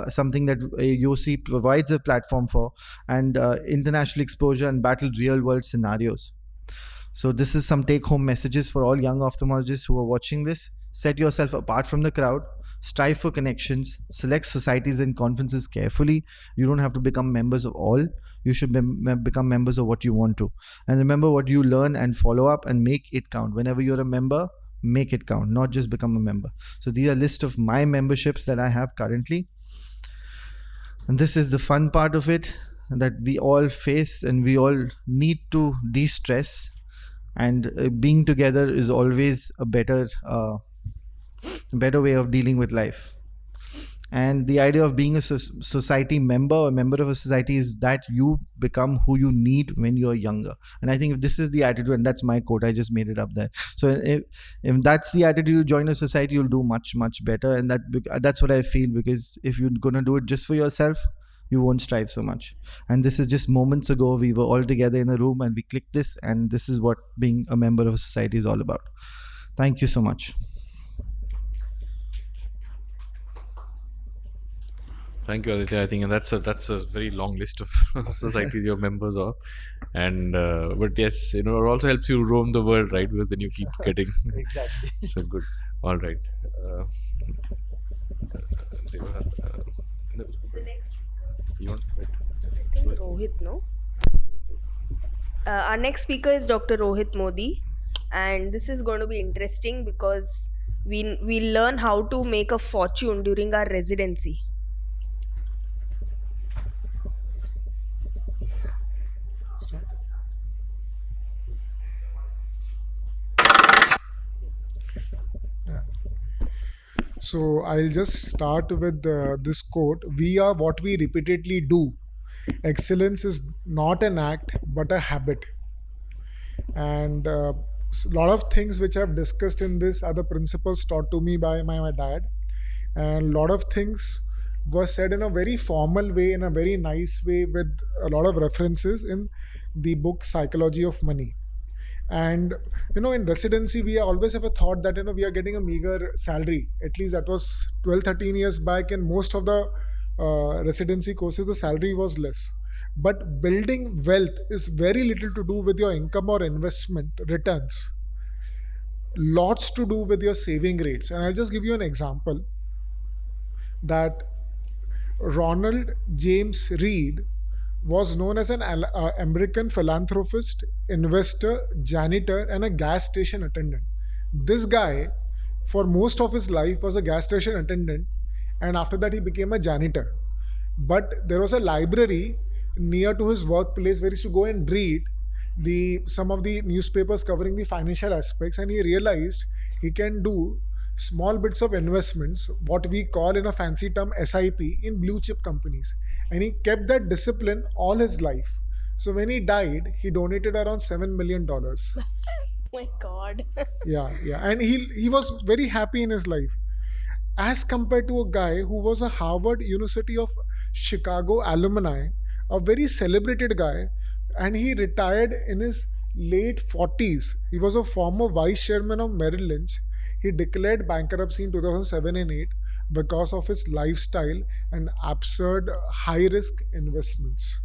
something that YOSI provides a platform for, and international exposure and battle real world scenarios. So this is some take home messages for all young ophthalmologists who are watching this. Set yourself apart from the crowd, strive for connections, select societies and conferences carefully. You don't have to become members of all. You should become members of what you want to. And remember what you learn and follow up and make it count. Whenever you're a member, make it count, not just become a member. So these are a list of my memberships that I have currently. And this is the fun part of it, that we all face and we all need to de-stress. And being together is always a better way of dealing with life. And the idea of being a society member or member of a society is that you become who you need when you're younger. And I think if this is the attitude, and that's my quote, I just made it up there. So if that's the attitude, you join a society, you'll do much, much better. And that's what I feel, because if you're going to do it just for yourself, you won't strive so much. And this is just moments ago, we were all together in a room and we clicked this, and this is what being a member of a society is all about. Thank you so much. Thank you, Aditya. I think that's a very long list of societies you're members of, and but yes, it also helps you roam the world, right? Because then you keep getting Exactly. so good. All right. The next, You want? I think Rohit, no? Our next speaker is Dr. Rohit Modi, and this is going to be interesting because we learn how to make a fortune during our residency. So I'll just start with this quote: "We are what we repeatedly do. Excellence is not an act but a habit." And a lot of things which I've discussed in this are the principles taught to me by my dad, and a lot of things were said in a very formal way, in a very nice way, with a lot of references in the book Psychology of Money. And in residency, we always have a thought that we are getting a meager salary. At least that was 12, 13 years back, and most of the residency courses, the salary was less. But building wealth is very little to do with your income or investment returns, lots to do with your saving rates. And I'll just give you an example that Ronald James Reed was known as an American philanthropist, investor, janitor, and a gas station attendant. This guy, for most of his life, was a gas station attendant, and after that, he became a janitor. But there was a library near to his workplace where he used to go and read some of the newspapers covering the financial aspects, and he realized he can do small bits of investments, what we call in a fancy term SIP, in blue chip companies. And he kept that discipline all his life. So when he died, he donated around $7 million. My God. Yeah. And he was very happy in his life. As compared to a guy who was a Harvard University of Chicago alumni, a very celebrated guy, and he retired in his late 40s. He was a former vice chairman of Merrill Lynch. He declared bankruptcy in 2007 and 8 because of his lifestyle and absurd high risk investments.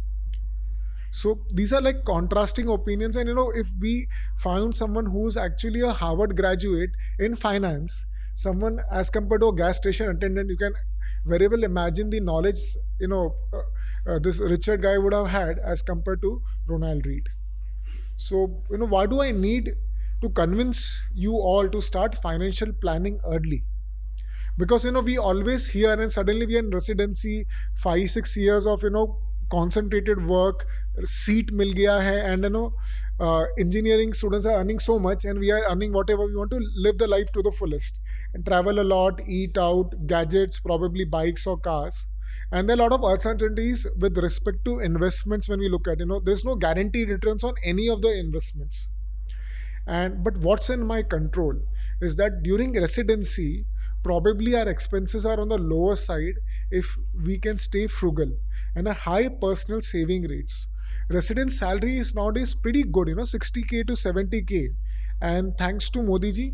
So these are like contrasting opinions. And if we found someone who's actually a Harvard graduate in finance, someone as compared to a gas station attendant, you can very well imagine the knowledge this Richard guy would have had as compared to Ronald Reed. So why do I need to convince you all to start financial planning early? Because we always hear, and suddenly we are in residency, 5-6 years of concentrated work, seat mil gaya hai, and engineering students are earning so much, and we are earning whatever we want to live the life to the fullest and travel a lot, eat out, gadgets, probably bikes or cars. And there are a lot of uncertainties with respect to investments when we look at, there's no guaranteed returns on any of the investments. But what's in my control is that during residency, probably our expenses are on the lower side if we can stay frugal, and a high personal saving rates. Resident salary is nowadays pretty good, 60K to 70K. And thanks to Modi ji,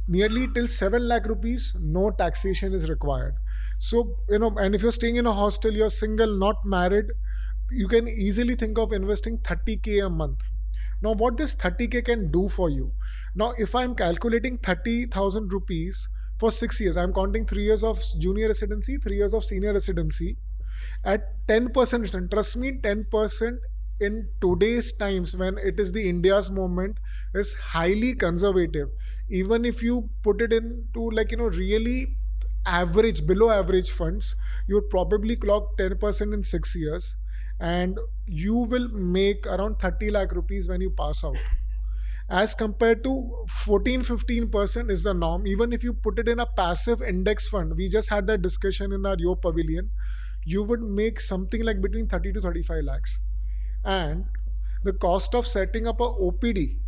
nearly till 7 lakh rupees, no taxation is required. So, and if you're staying in a hostel, you're single, not married, you can easily think of investing 30K a month. Now, what this 30K can do for you? Now, if I'm calculating 30,000 rupees for 6 years, I'm counting 3 years of junior residency, 3 years of senior residency, at 10% return. Trust me, 10% in today's times when it is the India's moment is highly conservative. Even if you put it into really average, below average funds, you would probably clock 10% in 6 years, and you will make around 30 lakh rupees when you pass out. As compared to 14-15% is the norm. Even if you put it in a passive index fund, we just had that discussion in our Yo Pavilion, you would make something like between 30 to 35 lakhs. And the cost of setting up a OPD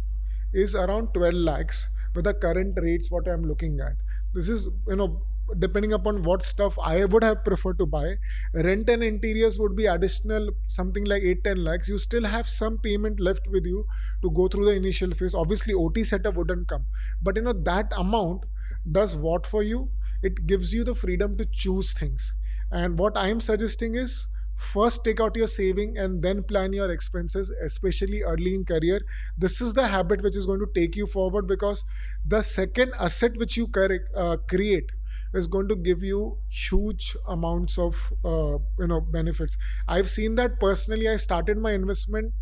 is around 12 lakhs with the current rates what I'm looking at. This is, depending upon what stuff I would have preferred to buy. Rent and interiors would be additional something like 8-10 lakhs. You still have some payment left with you to go through the initial phase. Obviously OT setup wouldn't come, but that amount does what for you? It gives you the freedom to choose things. And what I'm suggesting is, first take out your saving and then plan your expenses, especially early in career. This is the habit which is going to take you forward, because the second asset which you create is going to give you huge amounts of benefits. I've seen that personally. I started my investment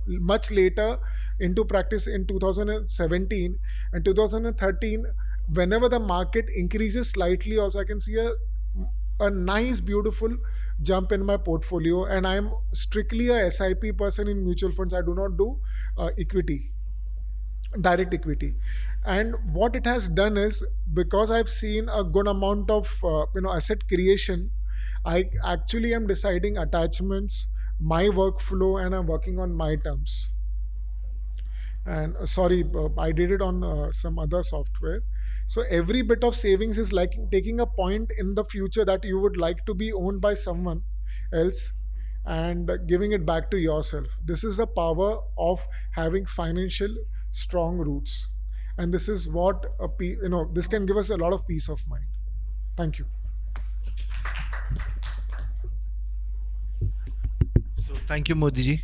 much later into practice in 2017 and 2013. Whenever the market increases slightly also, I can see a nice beautiful jump in my portfolio. And I'm strictly a SIP person in mutual funds. I do not do equity, direct equity. And what it has done is, because I've seen a good amount of asset creation, I actually am deciding attachments, my workflow, and I'm working on my terms. and sorry, I did it on some other software. So every bit of savings is like taking a point in the future that you would like to be owned by someone else and giving it back to yourself. This is the power of having financial strong roots, and this is what this can give us a lot of peace of mind. Thank you. So thank you, Modi ji.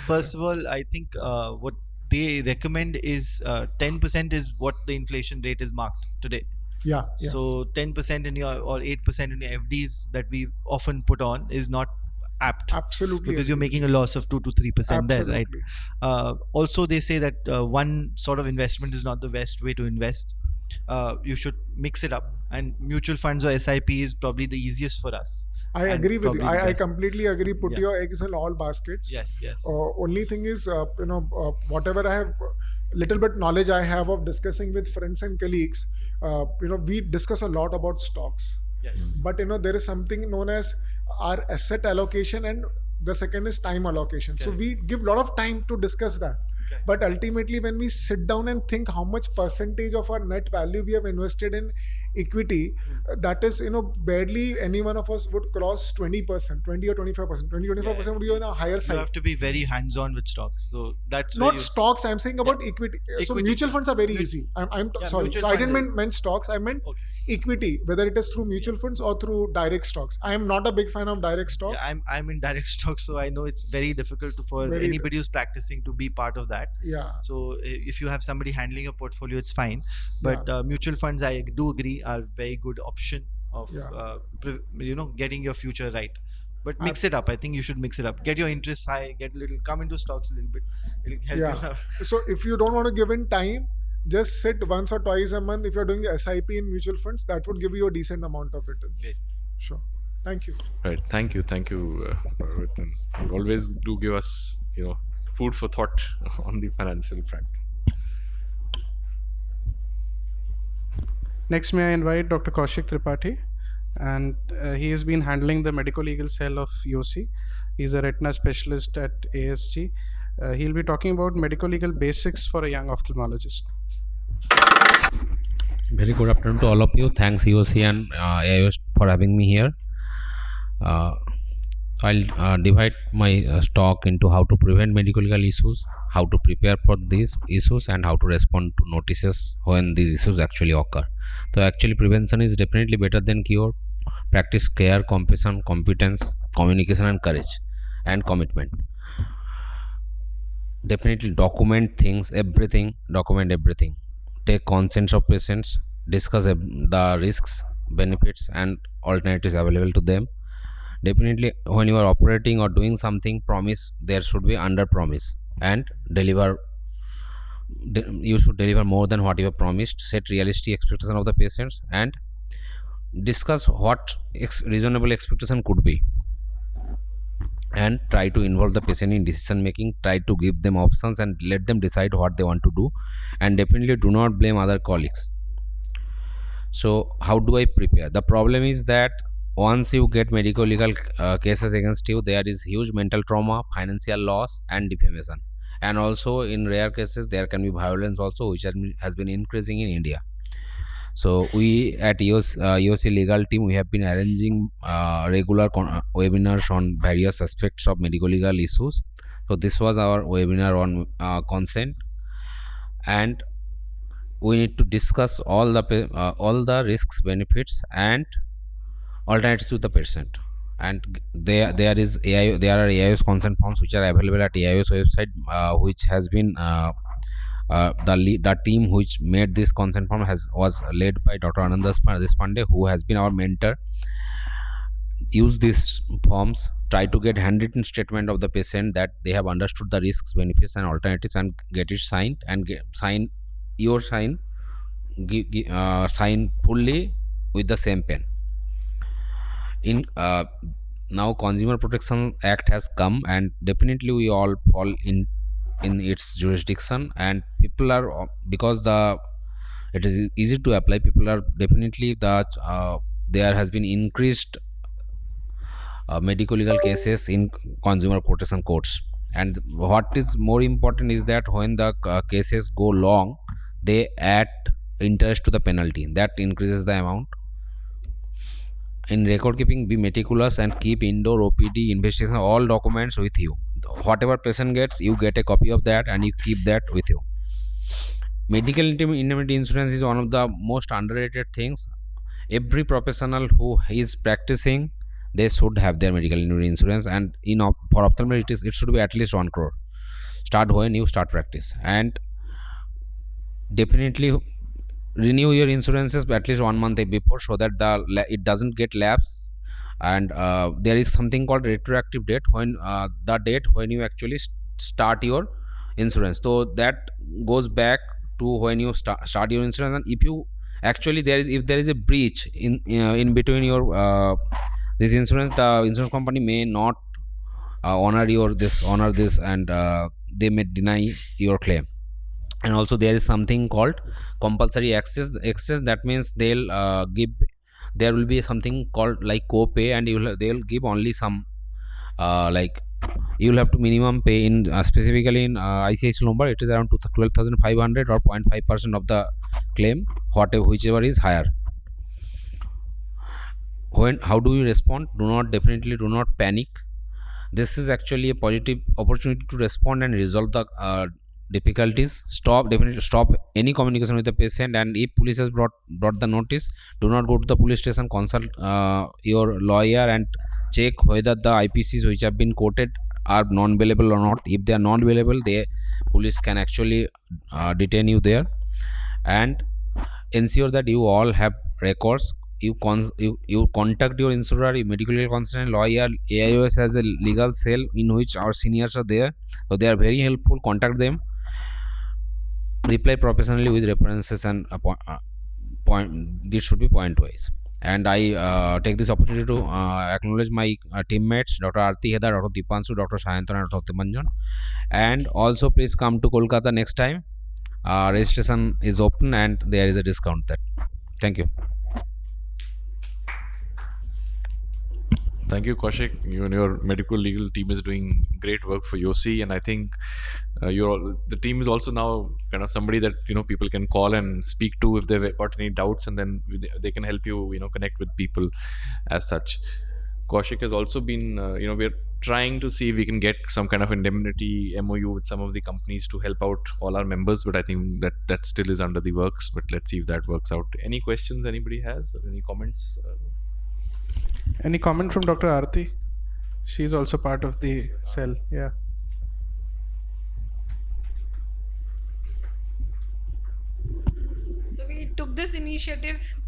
First of all, I think what they recommend is 10% is what the inflation rate is marked today. Yeah. So 10% in your or 8% in your FDs that we often put on is not apt. Absolutely. Because you're making a loss of 2 to 3% there, right? Also, they say that one sort of investment is not the best way to invest. You should mix it up, and mutual funds or SIP is probably the easiest for us. I agree with you. I completely agree. Put Yeah. your eggs in all baskets. Yes. Only thing is, whatever I have, little bit knowledge I have of discussing with friends and colleagues, we discuss a lot about stocks. Yes. But there is something known as our asset allocation, and the second is time allocation. So we give a lot of time to discuss that. But ultimately, when we sit down and think how much percentage of our net value we have invested in equity, that is, barely any one of us would cross 20%, 20 or 25%. 20-25% would be on a higher side. You have to be very hands-on with stocks. So that's not stocks. I'm saying about equity. So mutual funds are very easy. I'm sorry. So I didn't mean stocks. I meant equity, whether it is through mutual funds or through direct stocks. I am not a big fan of direct stocks. Yeah, I'm in direct stocks, so I know it's very difficult for anybody who's practicing to be part of that. Yeah. So if you have somebody handling your portfolio, it's fine. But mutual funds, I do agree, are very good option of getting your future right. But mix it up. I think you should mix it up. Get your interests high. Come into stocks a little bit. It'll help you out. So if you don't want to give in time, just sit once or twice a month. If you're doing SIP in mutual funds, that would give you a decent amount of returns. Okay. Sure. Thank you. Right. Thank you, Rohit. And you always do give us, food for thought on the financial front. Next, may I invite Dr. Kaushik Tripathi, and he has been handling the medical legal cell of YOSI. He's a retina specialist at ASG. He'll be talking about medical legal basics for a young ophthalmologist. Very good afternoon to all of you. Thanks YOSI and AIOC for having me here. I'll divide my talk into how to prevent medical legal issues, how to prepare for these issues, and how to respond to notices when these issues actually occur. So actually prevention is definitely better than cure. Practice care, compassion, competence, communication and courage and commitment. Definitely document things, document everything. Take consent of patients, discuss the risks, benefits and alternatives available to them. Definitely when you are operating or doing something, promise there should be under promise and deliver. You should deliver more than what you have promised. Set realistic expectation of the patients and discuss what reasonable expectation could be, and try to involve the patient in decision making. Try to give them options and let them decide what they want to do, and definitely do not blame other colleagues. So how do I prepare? The problem is that once you get medical legal cases against you, there is huge mental trauma, financial loss and defamation, and also in rare cases there can be violence also, which has been increasing in India. So we at YOSI legal team, we have been arranging regular webinars on various aspects of medical legal issues. So this was our webinar on consent, and we need to discuss all the risks, benefits and alternatives to the patient. And there are AIOC consent forms which are available at AIOC website, which has been the team which made this consent form was led by Dr. Ananda Deshpande, who has been our mentor. Use these forms, try to get handwritten statement of the patient that they have understood the risks, benefits and alternatives, and get it signed, and sign fully with the same pen. In now Consumer Protection Act has come, and definitely we all fall in its jurisdiction, and people are, because it is easy to apply, people are definitely there has been increased medical legal cases in consumer protection courts. And what is more important is that when the cases go long, they add interest to the penalty that increases the amount. In record keeping, be meticulous and keep indoor OPD investigation all documents with you. Whatever patient gets, you get a copy of that and you keep that with you. Medical indemnity insurance is one of the most underrated things. Every professional who is practicing, they should have their medical indemnity insurance, and for ophthalmology it should be at least 1 crore. Start when you start practice, and definitely renew your insurances at least 1 month before, so that it doesn't get lapse. And there is something called retroactive date, when the date when you actually start your insurance, so that goes back to when you start your insurance. And if you actually if there is a breach in between your this insurance, the insurance company may not honor this, and they may deny your claim. And also there is something called compulsory access. That means they'll give, there will be something called like co-pay, and they'll give only some like you will have to minimum pay in specifically in ICICI Lombard it is around 12,500 or 0.5% of the claim, whichever is higher. How do you respond? Definitely do not panic. This is actually a positive opportunity to respond and resolve the difficulties. Definitely stop any communication with the patient, and if police has brought the notice, do not go to the police station. Consult your lawyer and check whether the IPCs which have been quoted are non-bailable or not. If they are non-bailable, police can actually detain you there. And ensure that you all have records. You contact your insurer, your medical legal consultant, lawyer. AIOS has a legal cell in which our seniors are there, so they are very helpful. Contact them. Reply professionally with references, and this should be point wise. And I take this opportunity to acknowledge my teammates, Dr. Arti Hedar, Dr. Dipanshu, Dr. Sayantana, and Dr. Timanjan. And also please come to Kolkata next time. Registration is open and there is a discount there. Thank you. Thank you, Kaushik. You and your medical legal team is doing great work for YOSI, and I think the team is also now kind of somebody that people can call and speak to if they've got any doubts, and then they can help you connect with people as such. Kaushik has also been we're trying to see if we can get some kind of indemnity MOU with some of the companies to help out all our members, but I think that still is under the works. But let's see if that works out. Any questions anybody has, or any comments? Any comment from Dr. Arti? She's also part of the cell. Yeah. So we took this initiative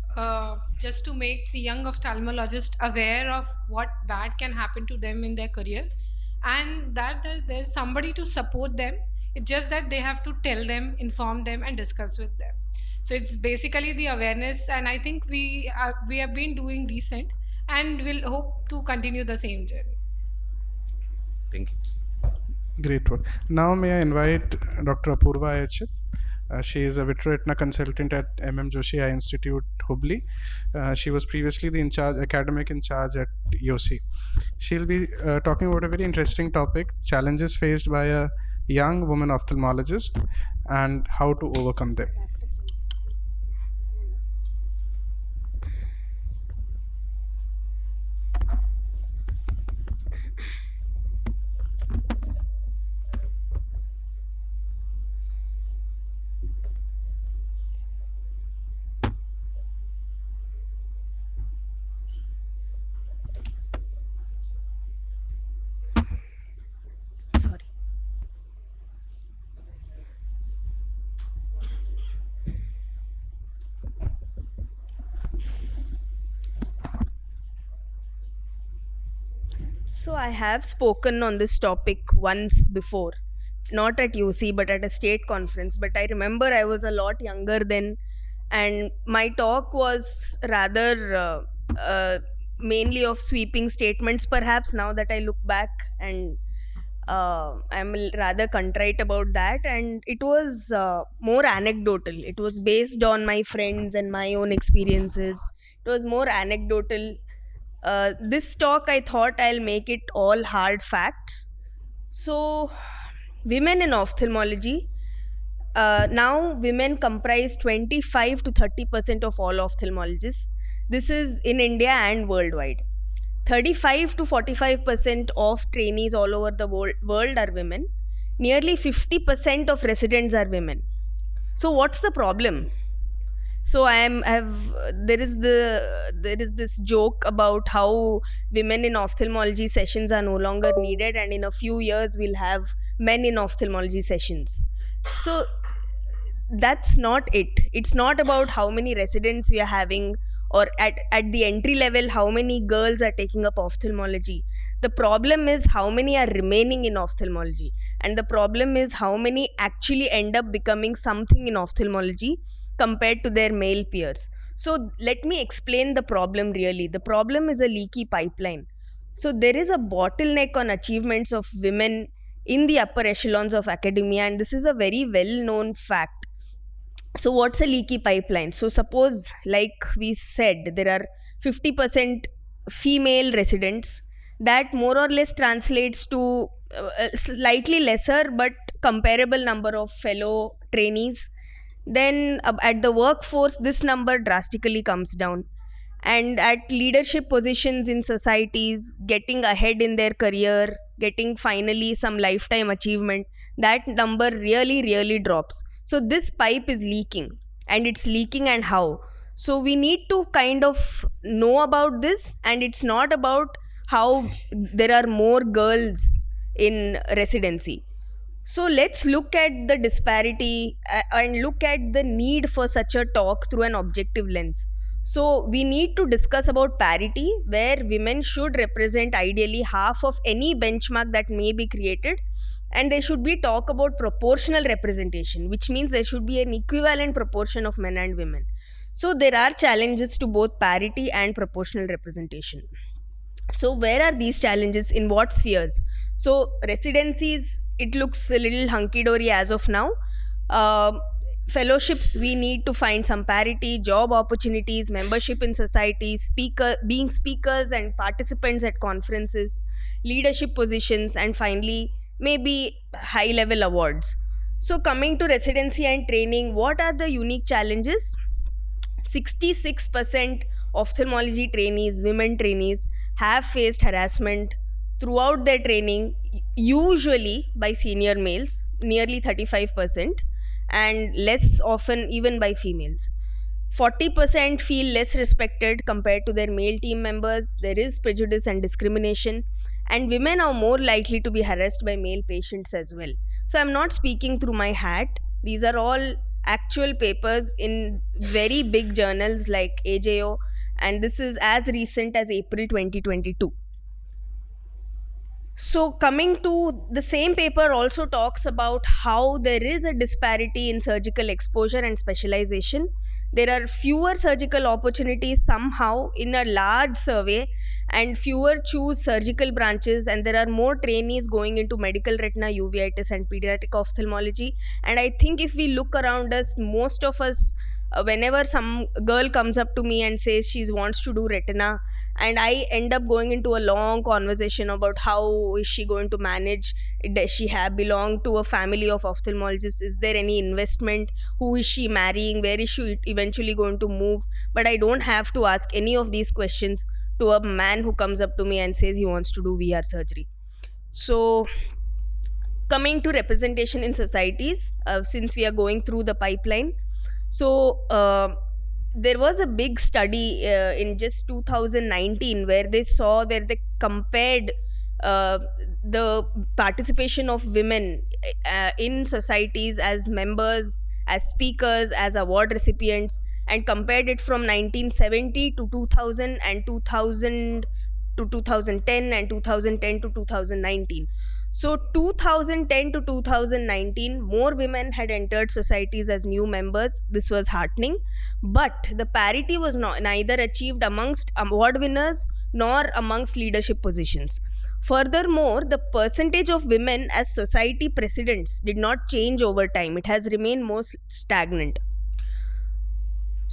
just to make the young ophthalmologist aware of what bad can happen to them in their career, and that there's somebody to support them. It's just that they have to tell them, inform them, and discuss with them. So it's basically the awareness, and I think we have been doing decent, and we'll hope to continue the same journey. Thank you. Great work. Now may I invite Dr. Apurva Ayachit. She is a vitreoretina consultant at Joshi Eye Institute, Hubli. She was previously the academic in charge at YOSI. She'll be talking about a very interesting topic, challenges faced by a young woman ophthalmologist and how to overcome them. So I have spoken on this topic once before, not at UC but at a state conference. But I remember I was a lot younger then, and my talk was rather mainly of sweeping statements. Perhaps now that I look back, and I'm rather contrite about that. And it was more anecdotal. It was based on my friends and my own experiences. It was more anecdotal. This talk, I thought I'll make it all hard facts, So, women in ophthalmology, now women comprise 25 to 30% of all ophthalmologists. This is in India and worldwide. 35 to 45% of trainees all over the world are women. Nearly 50% of residents are women. So what's the problem? So there is this joke about how women in ophthalmology sessions are no longer needed, and in a few years we'll have men in ophthalmology sessions. So that's not it. It's not about how many residents we are having, or at the entry level how many girls are taking up ophthalmology. The problem is how many are remaining in ophthalmology, and the problem is how many actually end up becoming something in ophthalmology compared to their male peers. So let me explain the problem. Really, the problem is a leaky pipeline. So there is a bottleneck on achievements of women in the upper echelons of academia, and this is a very well known fact. So what's a leaky pipeline? So suppose, like we said, there are 50% female residents. That more or less translates to slightly lesser but comparable number of fellow trainees. Then at the workforce, this number drastically comes down. And at leadership positions in societies, getting ahead in their career, getting finally some lifetime achievement, that number really, really drops. So this pipe is leaking, and it's leaking, and how? So we need to kind of know about this, and it's not about how there are more girls in residency. So let's look at the disparity and look at the need for such a talk through an objective lens. So we need to discuss about parity, where women should represent ideally half of any benchmark that may be created, and there should be talk about proportional representation, which means there should be an equivalent proportion of men and women. So there are challenges to both parity and proportional representation. So where are these challenges, in what spheres? So residencies, it looks a little hunky-dory as of now. Fellowships, we need to find some parity. Job opportunities, membership in societies, being speakers and participants at conferences, leadership positions, and finally maybe high level awards. So coming to residency and training, what are the unique challenges? 66% ophthalmology trainees, women trainees, have faced harassment throughout their training, usually by senior males, nearly 35%, and less often even by females. 40% feel less respected compared to their male team members. There is prejudice and discrimination, and women are more likely to be harassed by male patients as well. So I'm not speaking through my hat. These are all actual papers in very big journals like AJO, and this is as recent as April 2022. So coming to the same paper also talks about how there is a disparity in surgical exposure and specialization. There are fewer surgical opportunities somehow in a large survey, and fewer choose surgical branches, and there are more trainees going into medical retina, uveitis, and pediatric ophthalmology. And I think if we look around us, most of us, whenever some girl comes up to me and says she wants to do retina, and I end up going into a long conversation about how is she going to manage, does she belong to a family of ophthalmologists, is there any investment, who is she marrying, where is she eventually going to move. But I don't have to ask any of these questions to a man who comes up to me and says he wants to do VR surgery. So coming to representation in societies, since we are going through the pipeline, so there was a big study in just 2019 where they compared the participation of women in societies as members, as speakers, as award recipients, and compared it from 1970 to 2000 and 2000 to 2010 and 2010 to 2019. So 2010 to 2019, more women had entered societies as new members. This was heartening, but the parity was neither achieved amongst award winners nor amongst leadership positions. Furthermore, the percentage of women as society presidents did not change over time. It has remained more stagnant.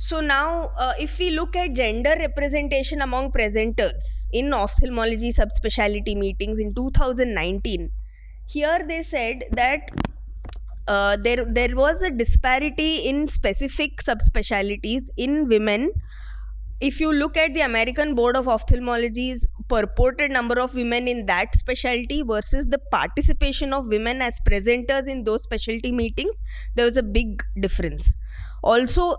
So now, if we look at gender representation among presenters in ophthalmology subspecialty meetings in 2019, here they said that there was a disparity in specific subspecialties in women. If you look at the American Board of Ophthalmology's purported number of women in that specialty versus the participation of women as presenters in those specialty meetings, there was a big difference. Also,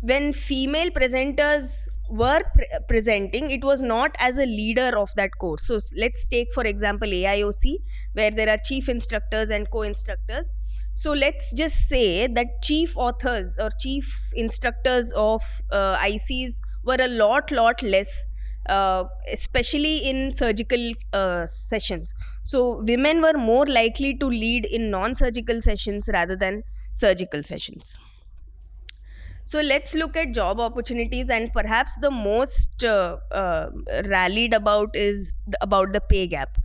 when female presenters were presenting, it was not as a leader of that course. So let's take, for example, AIOC, where there are chief instructors and co-instructors. So let's just say that chief authors or chief instructors of ICs were a lot less, especially in surgical sessions. So women were more likely to lead in non-surgical sessions rather than surgical sessions. So let's look at job opportunities, and perhaps the most rallied about is about the pay gap.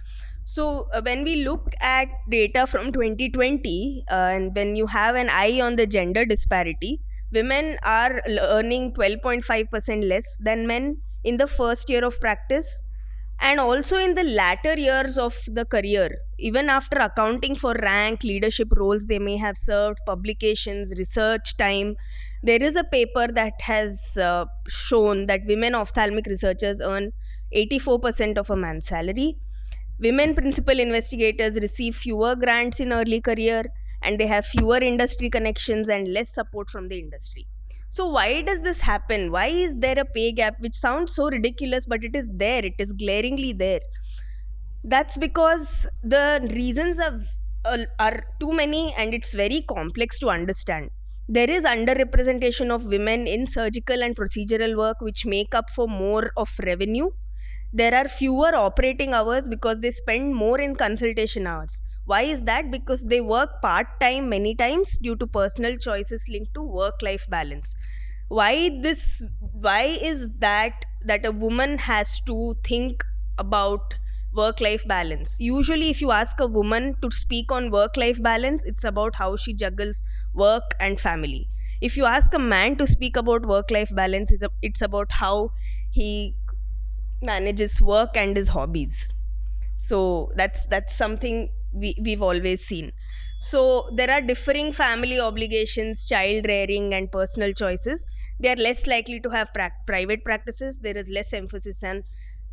So when we look at data from 2020, and when you have an eye on the gender disparity, women are earning 12.5% less than men in the first year of practice, and also in the latter years of the career, even after accounting for rank, leadership roles they may have served, publications, research time. There is a paper that has shown that women ophthalmic researchers earn 84% of a man's salary. Women principal investigators receive fewer grants in early career, and they have fewer industry connections and less support from the industry. So why does this happen? Why is there a pay gap, which sounds so ridiculous, but it is there, it is glaringly there? That's because the reasons are too many, and it's very complex to understand. There is underrepresentation of women in surgical and procedural work, which make up for more of revenue. There are fewer operating hours because they spend more in consultation hours. Why is that? Because they work part-time many times due to personal choices linked to work-life balance. Why is that a woman has to think about work-life balance? Usually if you ask a woman to speak on work-life balance, it's about how she juggles work and family. If you ask a man to speak about work-life balance, it's about how he manages work and his hobbies. So that's something we've always seen. So there are differing family obligations, child rearing, and personal choices. They are less likely to have private practices. There is less emphasis on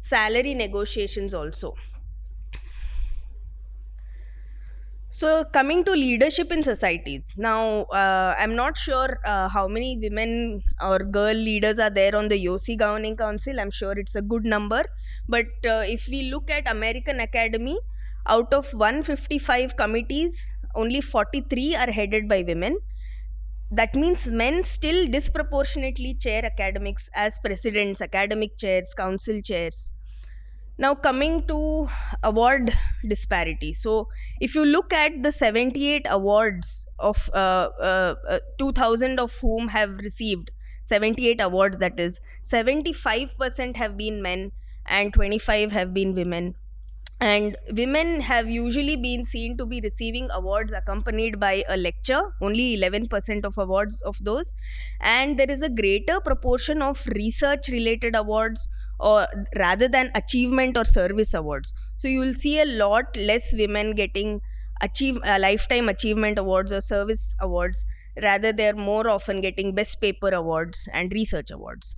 salary negotiations also. So coming to leadership in societies, now I'm not sure how many women or girl leaders are there on the YOSI Governing Council. I'm sure it's a good number. But if we look at American Academy, out of 155 committees, only 43 are headed by women. That means men still disproportionately chair academics as presidents, academic chairs, council chairs. Now coming to award disparity. So if you look at the 78 awards of 2000 of whom have received 78 awards, that is 75% have been men and 25 have been women. And women have usually been seen to be receiving awards accompanied by a lecture, only 11% of awards of those. And there is a greater proportion of research related awards, or rather than achievement or service awards. So you will see a lot less women getting lifetime achievement awards or service awards. Rather, they're more often getting best paper awards and research awards.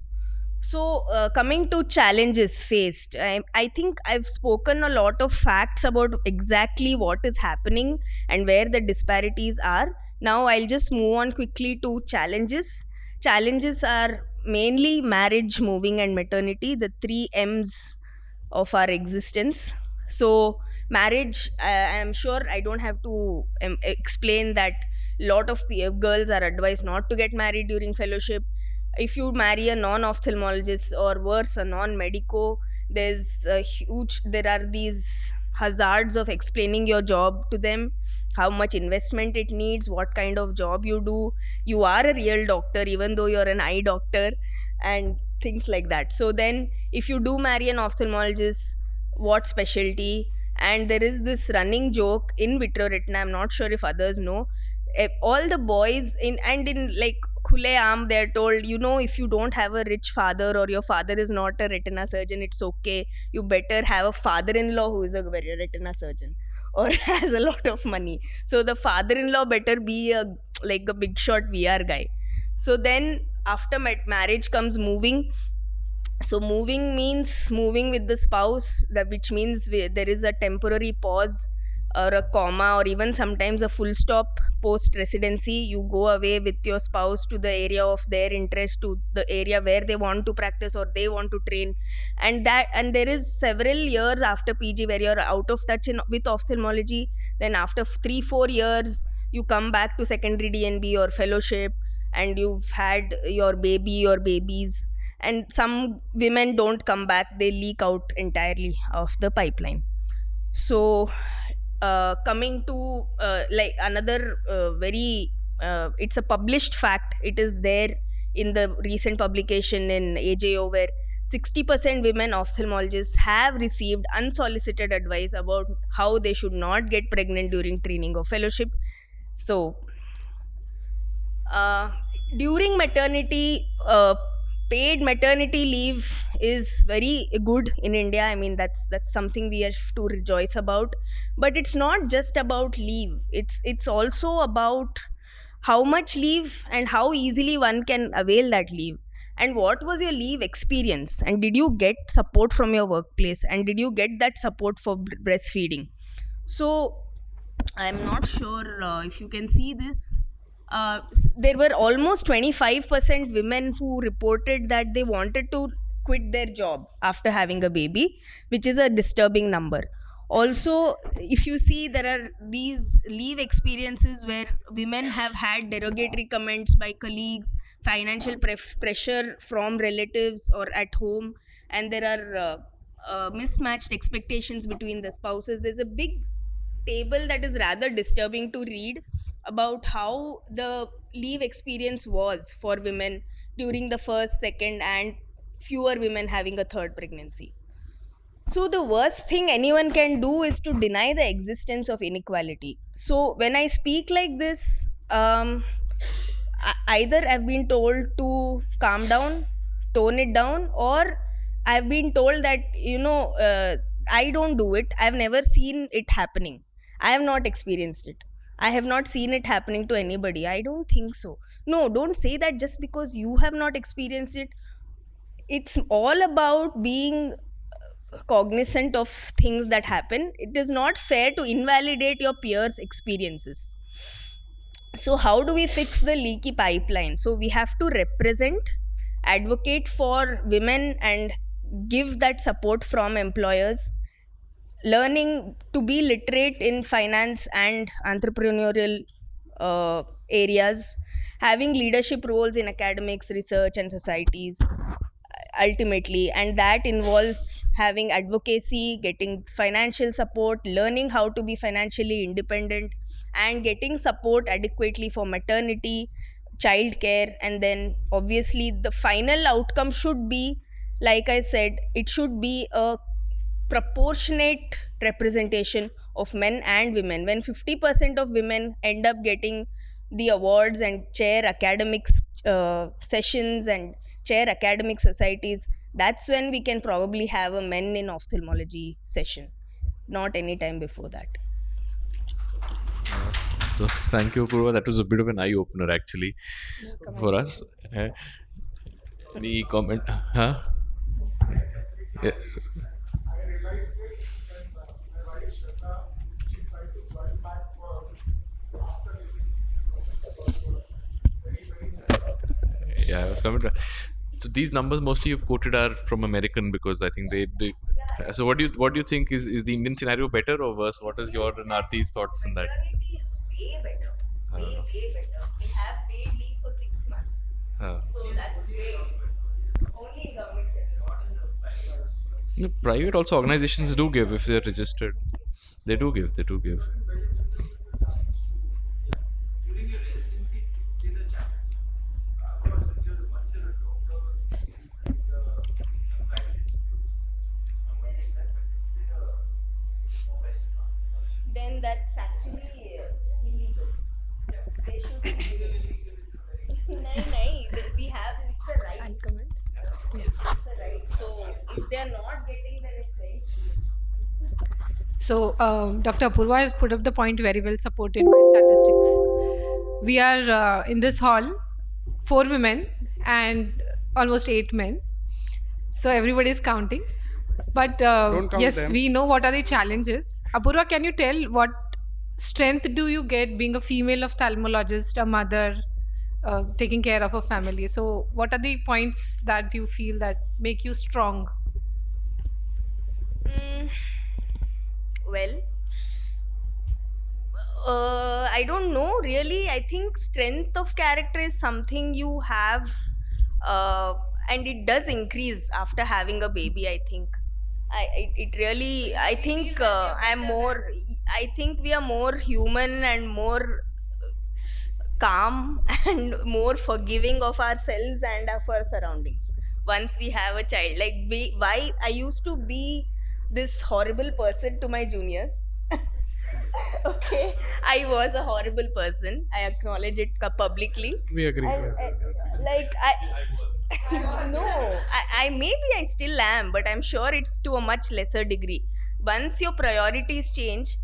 So coming to challenges faced, I think I've spoken a lot of facts about exactly what is happening and where the disparities are. Now I'll just move on quickly to challenges. Challenges are mainly marriage, moving, and maternity, the 3 M's of our existence. So marriage, I'm sure I don't have to explain that a lot of girls are advised not to get married during fellowship. If you marry a non-ophthalmologist, or worse, a non-medico, there are these hazards of explaining your job to them, how much investment it needs, what kind of job you do. You are a real doctor even though you're an eye doctor, and things like that. So then if you do marry an ophthalmologist, what specialty? And there is this running joke in vitreoretina, I'm not sure if others know, all the boys in like khule aam, they're told, if you don't have a rich father or your father is not a retina surgeon, it's okay, you better have a father-in-law who is a retina surgeon. or has a lot of money. So the father-in-law better be a big shot VR guy. So then after marriage comes moving. So moving means moving with the spouse, that which means there is a temporary pause or a comma or even sometimes a full stop post residency. You go away with your spouse to the area of their interest, to the area where they want to practice or they want to train. And there is several years after PG where you're out of touch with ophthalmology. Then after 3-4 years you come back to secondary DNB or fellowship, and you've had your baby or babies. And some women don't come back, they leak out entirely of the pipeline. So coming to another very it's a published fact. It is there in the recent publication in AJO, where 60% women ophthalmologists have received unsolicited advice about how they should not get pregnant during training or fellowship. So during maternity, paid maternity leave is very good in India. I mean, that's something we have to rejoice about. But it's not just about leave. It's also about how much leave and how easily one can avail that leave. And what was your leave experience? And did you get support from your workplace? And did you get that support for breastfeeding? So I'm not sure if you can see this. There were almost 25% women who reported that they wanted to quit their job after having a baby, which is a disturbing number. Also, if you see, there are these leave experiences where women have had derogatory comments by colleagues, financial pressure from relatives or at home, and there are mismatched expectations between the spouses. There's a big table that is rather disturbing to read about how the leave experience was for women during the first, second, and fewer women having a third pregnancy. So the worst thing anyone can do is to deny the existence of inequality. So when I speak like this, either I've been told to calm down, tone it down, or I've been told that, I don't do it. I've never seen it happening. I have not experienced it. I have not seen it happening to anybody. I don't think so. No, don't say that just because you have not experienced it. It's all about being cognizant of things that happen. It is not fair to invalidate your peers' experiences. So how do we fix the leaky pipeline? So we have to represent, advocate for women, and give that support from employers. Learning to be literate in finance and entrepreneurial areas, having leadership roles in academics, research, and societies, ultimately. And that involves having advocacy, getting financial support, learning how to be financially independent, and getting support adequately for maternity, childcare. And then obviously the final outcome should be, like I said, it should be a proportionate representation of men and women. When 50% of women end up getting the awards and chair academics sessions and chair academic societies, that's when we can probably have a men in ophthalmology session, not any time before that. So thank you, Purva. That was a bit of an eye opener actually for us. Any comment? Huh? Yeah. Yeah, I was coming to. So these numbers mostly you've quoted are from American, because I think they so what do you think is the Indian scenario better or worse? What is your and Arti's thoughts on that? Maternity is way better. Way better. We have paid leave for 6 months. So that's great. Only in government sector. No, private also organizations do give if they're registered. They do give. Then that's actually illegal. They should be given. We have, it's a right. It's a right. So if they are not getting, then it's very serious. So, Dr. Apurva has put up the point very well, supported by statistics. We are in this hall, 4 women and almost 8 men. So, everybody is counting. But Don't count yes, them. we know what are the challenges. Apurva, can you tell what strength do you get being a female ophthalmologist, a mother, taking care of a family? So, what are the points that you feel that make you strong? Well, I don't know really. I think strength of character is something you have, and it does increase after having a baby. I think. It really. I think I'm more. I think we are more human and more calm and more forgiving of ourselves and of our surroundings once we have a child. Like, why I used to be this horrible person to my juniors. Okay, I was a horrible person. I acknowledge it publicly. We agree. Like no, I maybe I still am, but I'm sure it's to a much lesser degree. Once your priorities change,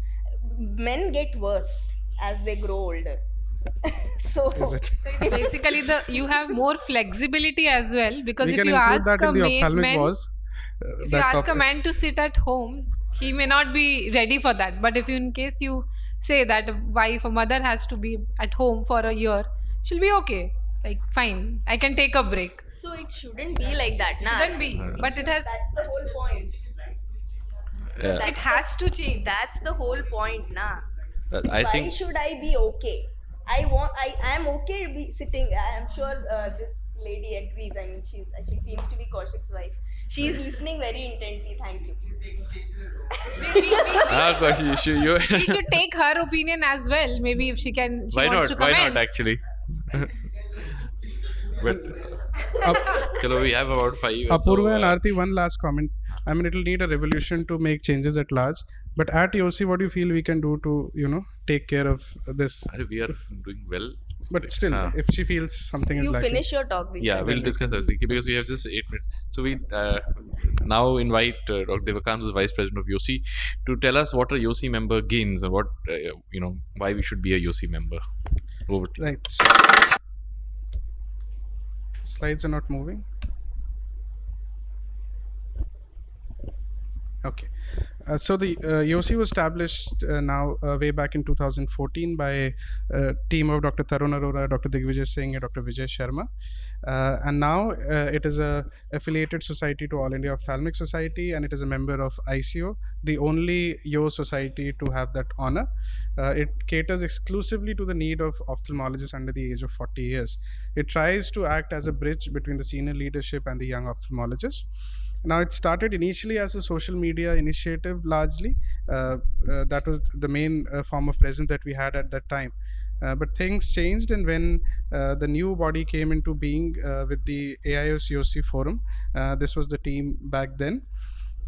men get worse as they grow older. So Is it? So it's basically you have more flexibility as well, because We if can you include ask that a in the ophthalmic man, wars. if you ask a man to sit at home, he may not be ready for that. But if you, in case you say that a wife, a mother has to be at home for a year, she'll be okay. Like, fine, I can take a break. So it shouldn't be like that, nah. Shouldn't be, but it has. That's the whole point. Yeah. It has to change. That's the whole point, nah. I Why think should I be okay? I am okay be sitting. I am sure this lady agrees. I mean, she seems to be Kaushik's wife. She is listening very intently. Thank you. gosh, you We should take her opinion as well. Maybe if she can, she why wants not? to comment. Why not actually? But chalo, we have about 5 years. Apurva and Aarti, one last comment. I mean, it'll need a revolution to make changes at large. But at YOSI, what do you feel we can do to, take care of this? We are doing well. But still, if she feels something is You lacking. finish your talk. Vijay. Yeah, we'll discuss that because we have just 8 minutes. So we now invite Dr. Devakant, who's the Vice President of YOSI, to tell us what a YOSI member gains and what, why we should be a YOSI member. Over to you. Right. Slides are not moving. Okay. So the YOSI was established now way back in 2014 by a team of Dr. Tarun Arora, Dr. Digvijay Singh, and Dr. Vijay Sharma. And now it is a affiliated society to All India Ophthalmic Society, and it is a member of ICO, the only YO society to have that honor. It caters exclusively to the need of ophthalmologists under the age of 40 years. It tries to act as a bridge between the senior leadership and the young ophthalmologists. Now, it started initially as a social media initiative largely. That was the main form of presence that we had at that time. But things changed, and when the new body came into being with the AIOC YOSI forum, this was the team back then.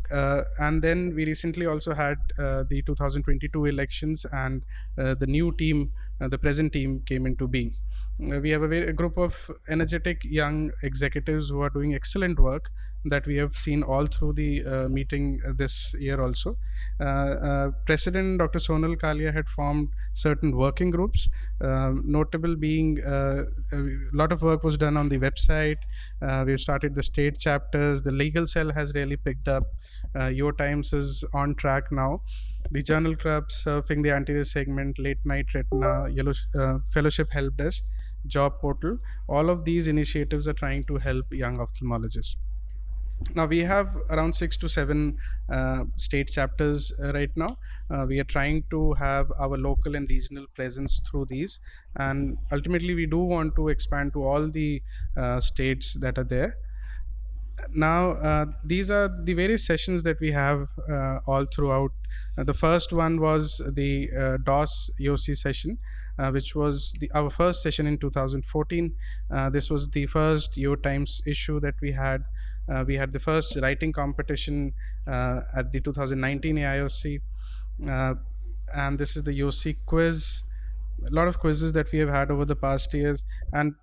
And then we recently also had the 2022 elections, and the new team, the present team, came into being. We have a group of energetic young executives who are doing excellent work that we have seen all through the meeting this year also. President Dr. Sonal Kalia had formed certain working groups, notable being a lot of work was done on the website. We've started the state chapters. The legal cell has really picked up. Your Times is on track now. The journal club, surfing the anterior segment, late night retina, yellow fellowship help desk, job portal, all of these initiatives are trying to help young ophthalmologists. Now we have around 6 to 7 state chapters right now. We are trying to have our local and regional presence through these, and ultimately we do want to expand to all the states that are there. Now, these are the various sessions that we have all throughout. The first one was the DOS YOSI session, which was our first session in 2014. This was the first Yo Times issue that we had. We had the first writing competition at the 2019 AIOC. And this is the YOSI quiz. A lot of quizzes that we have had over the past years. And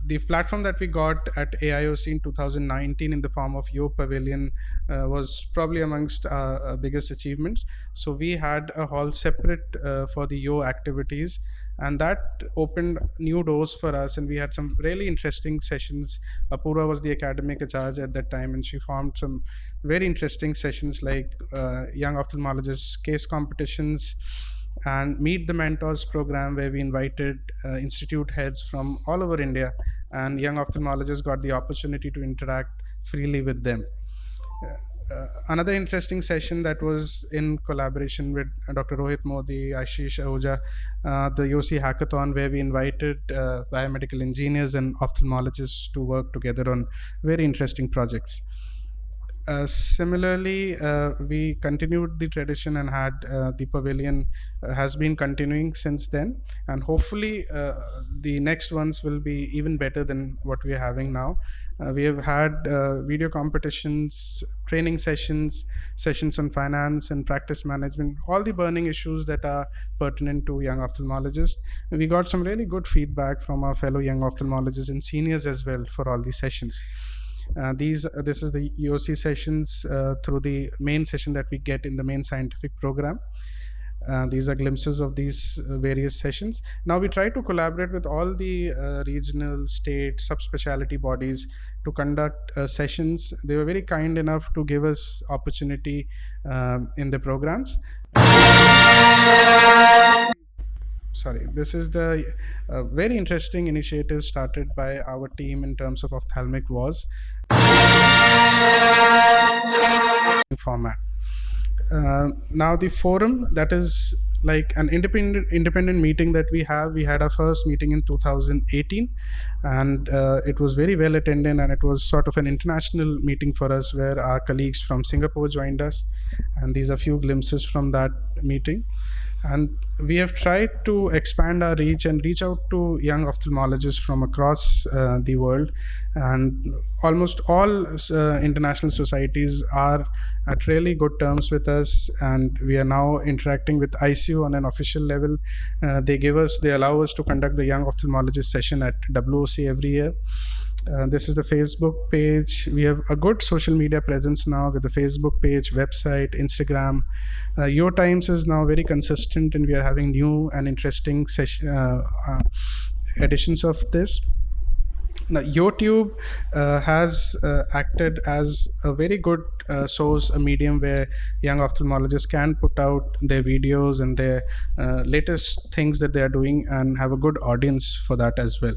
the platform that we got at AIOC in 2019 in the form of Yo Pavilion was probably amongst our biggest achievements. So we had a hall separate for the Yo activities, and that opened new doors for us, and we had some really interesting sessions. Apurva was the academic in charge at that time, and she formed some very interesting sessions like young ophthalmologists case competitions and Meet the Mentors program, where we invited institute heads from all over India, and young ophthalmologists got the opportunity to interact freely with them. Another interesting session that was in collaboration with Dr. Rohit Modi, Ashish Ahuja, the YOSI hackathon, where we invited biomedical engineers and ophthalmologists to work together on very interesting projects. Similarly, we continued the tradition and had the pavilion has been continuing since then, and hopefully the next ones will be even better than what we are having now. We have had video competitions, training sessions, sessions on finance and practice management, all the burning issues that are pertinent to young ophthalmologists. We got some really good feedback from our fellow young ophthalmologists and seniors as well for all these sessions. This is the YOSI sessions through the main session that we get in the main scientific program. These are glimpses of these various sessions. Now we try to collaborate with all the regional, state, subspecialty bodies to conduct sessions. They were very kind enough to give us opportunity in the programs. Sorry, this is the very interesting initiative started by our team in terms of ophthalmic wars format. Now the forum, that is like an independent meeting that we had our first meeting in 2018, and it was very well attended, and it was sort of an international meeting for us, where our colleagues from Singapore joined us, and these are few glimpses from that meeting. And we have tried to expand our reach and reach out to young ophthalmologists from across the world, and almost all international societies are at really good terms with us, and we are now interacting with ICU on an official level. They allow us to conduct the young ophthalmologist session at WOC every year. This is the Facebook page. We have a good social media presence now with the Facebook page, website, Instagram. Your Times is now very consistent, and we are having new and interesting editions of this. Now, YouTube has acted as a very good source, a medium where young ophthalmologists can put out their videos and their latest things that they are doing, and have a good audience for that as well.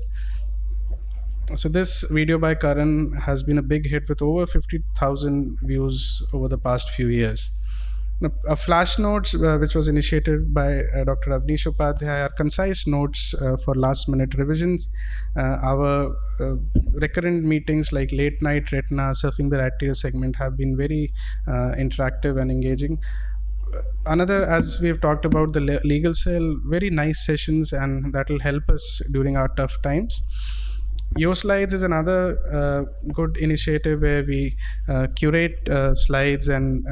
So this video by Karan has been a big hit with over 50,000 views over the past few years. Now, a flash notes which was initiated by Dr. Avnish Upadhyay are concise notes for last minute revisions. Our recurrent meetings like late night retina, surfing the rat tail segment have been very interactive and engaging. Another, as we have talked about, the legal cell, very nice sessions, and that will help us during our tough times. YoSlides is another good initiative where we curate slides, and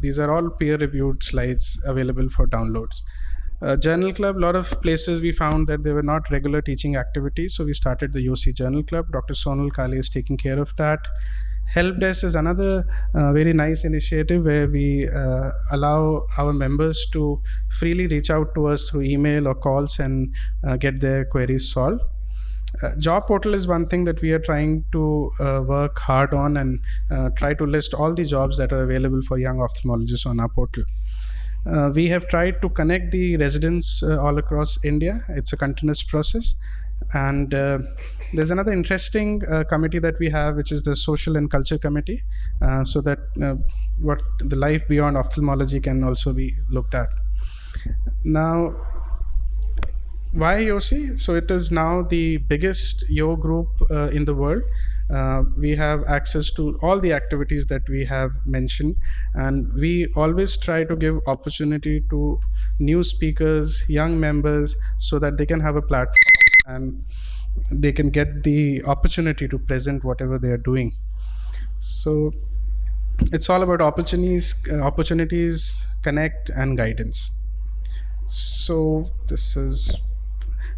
these are all peer-reviewed slides available for downloads. Journal Club, a lot of places we found that there were not regular teaching activities, so we started the YOSI Journal Club. Dr. Sonal Kali is taking care of that. Help Desk is another very nice initiative where we allow our members to freely reach out to us through email or calls and get their queries solved. Job portal is one thing that we are trying to work hard on, and try to list all the jobs that are available for young ophthalmologists on our portal. We have tried to connect the residents all across India. It's a continuous process. And there's another interesting committee that we have, which is the Social and Culture Committee, so that what the life beyond ophthalmology can also be looked at. Now, why YOSI? So it is now the biggest Yo group in the world. We have access to all the activities that we have mentioned, and we always try to give opportunity to new speakers, young members, so that they can have a platform and they can get the opportunity to present whatever they are doing. So it's all about opportunities, connect, and guidance. So this is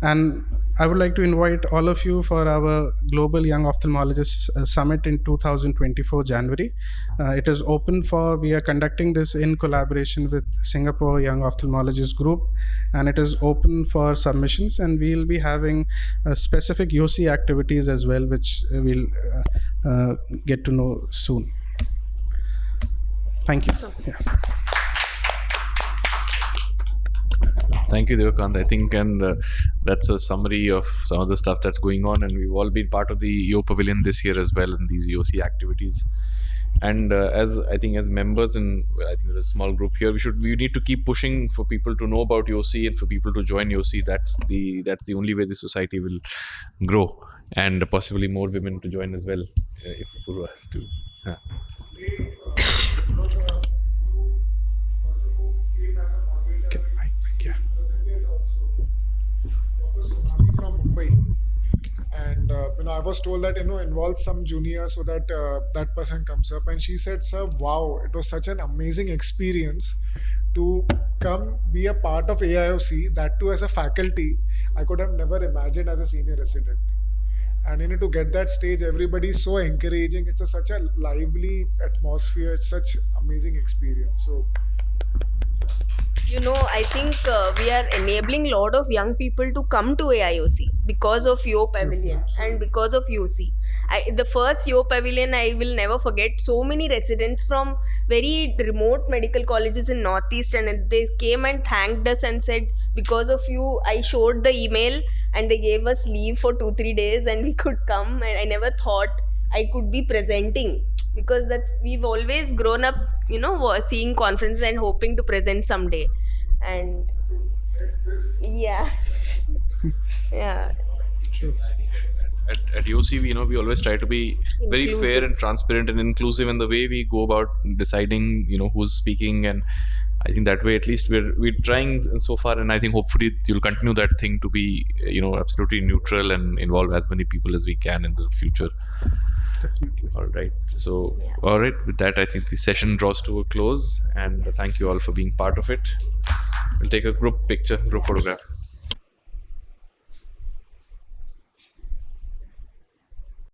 And I would like to invite all of you for our Global Young Ophthalmologists Summit in 2024 January. It is open we are conducting this in collaboration with Singapore Young Ophthalmologist Group, and it is open for submissions, and we'll be having specific YOSI activities as well, which we'll get to know soon. Thank you. Yeah. Thank you, Devakant. I think, and that's a summary of some of the stuff that's going on, and we've all been part of the EO Pavilion this year as well in these YOSI activities. And as members in, I think there's a small group here, we need to keep pushing for people to know about YOSI and for people to join YOSI. That's the only way the society will grow, and possibly more women to join as well, if Purva has to. Yeah. From Mumbai, and I was told that involve some junior so that that person comes up, and she said, "Sir, wow, it was such an amazing experience to come be a part of AIOC, that too as a faculty. I could have never imagined as a senior resident." And to get that stage, everybody is so encouraging. It's such a lively atmosphere. It's such amazing experience. So. I think we are enabling a lot of young people to come to AIOC because of your pavilion and because of YOSI. The first Yo Pavilion, I will never forget. So many residents from very remote medical colleges in Northeast, and they came and thanked us and said, because of you, I showed the email and they gave us leave for 2-3 days and we could come. And I never thought I could be presenting, because we've always grown up, seeing conferences and hoping to present someday. And yeah. True. At YOSI, we always try to be very fair and transparent and inclusive in the way we go about deciding, who's speaking, and I think that way at least we're trying so far, and I think hopefully you'll continue that thing to be, absolutely neutral and involve as many people as we can in the future. Definitely. All right. So, all right. With that, I think the session draws to a close, and thank you all for being part of it. We'll take a group photograph.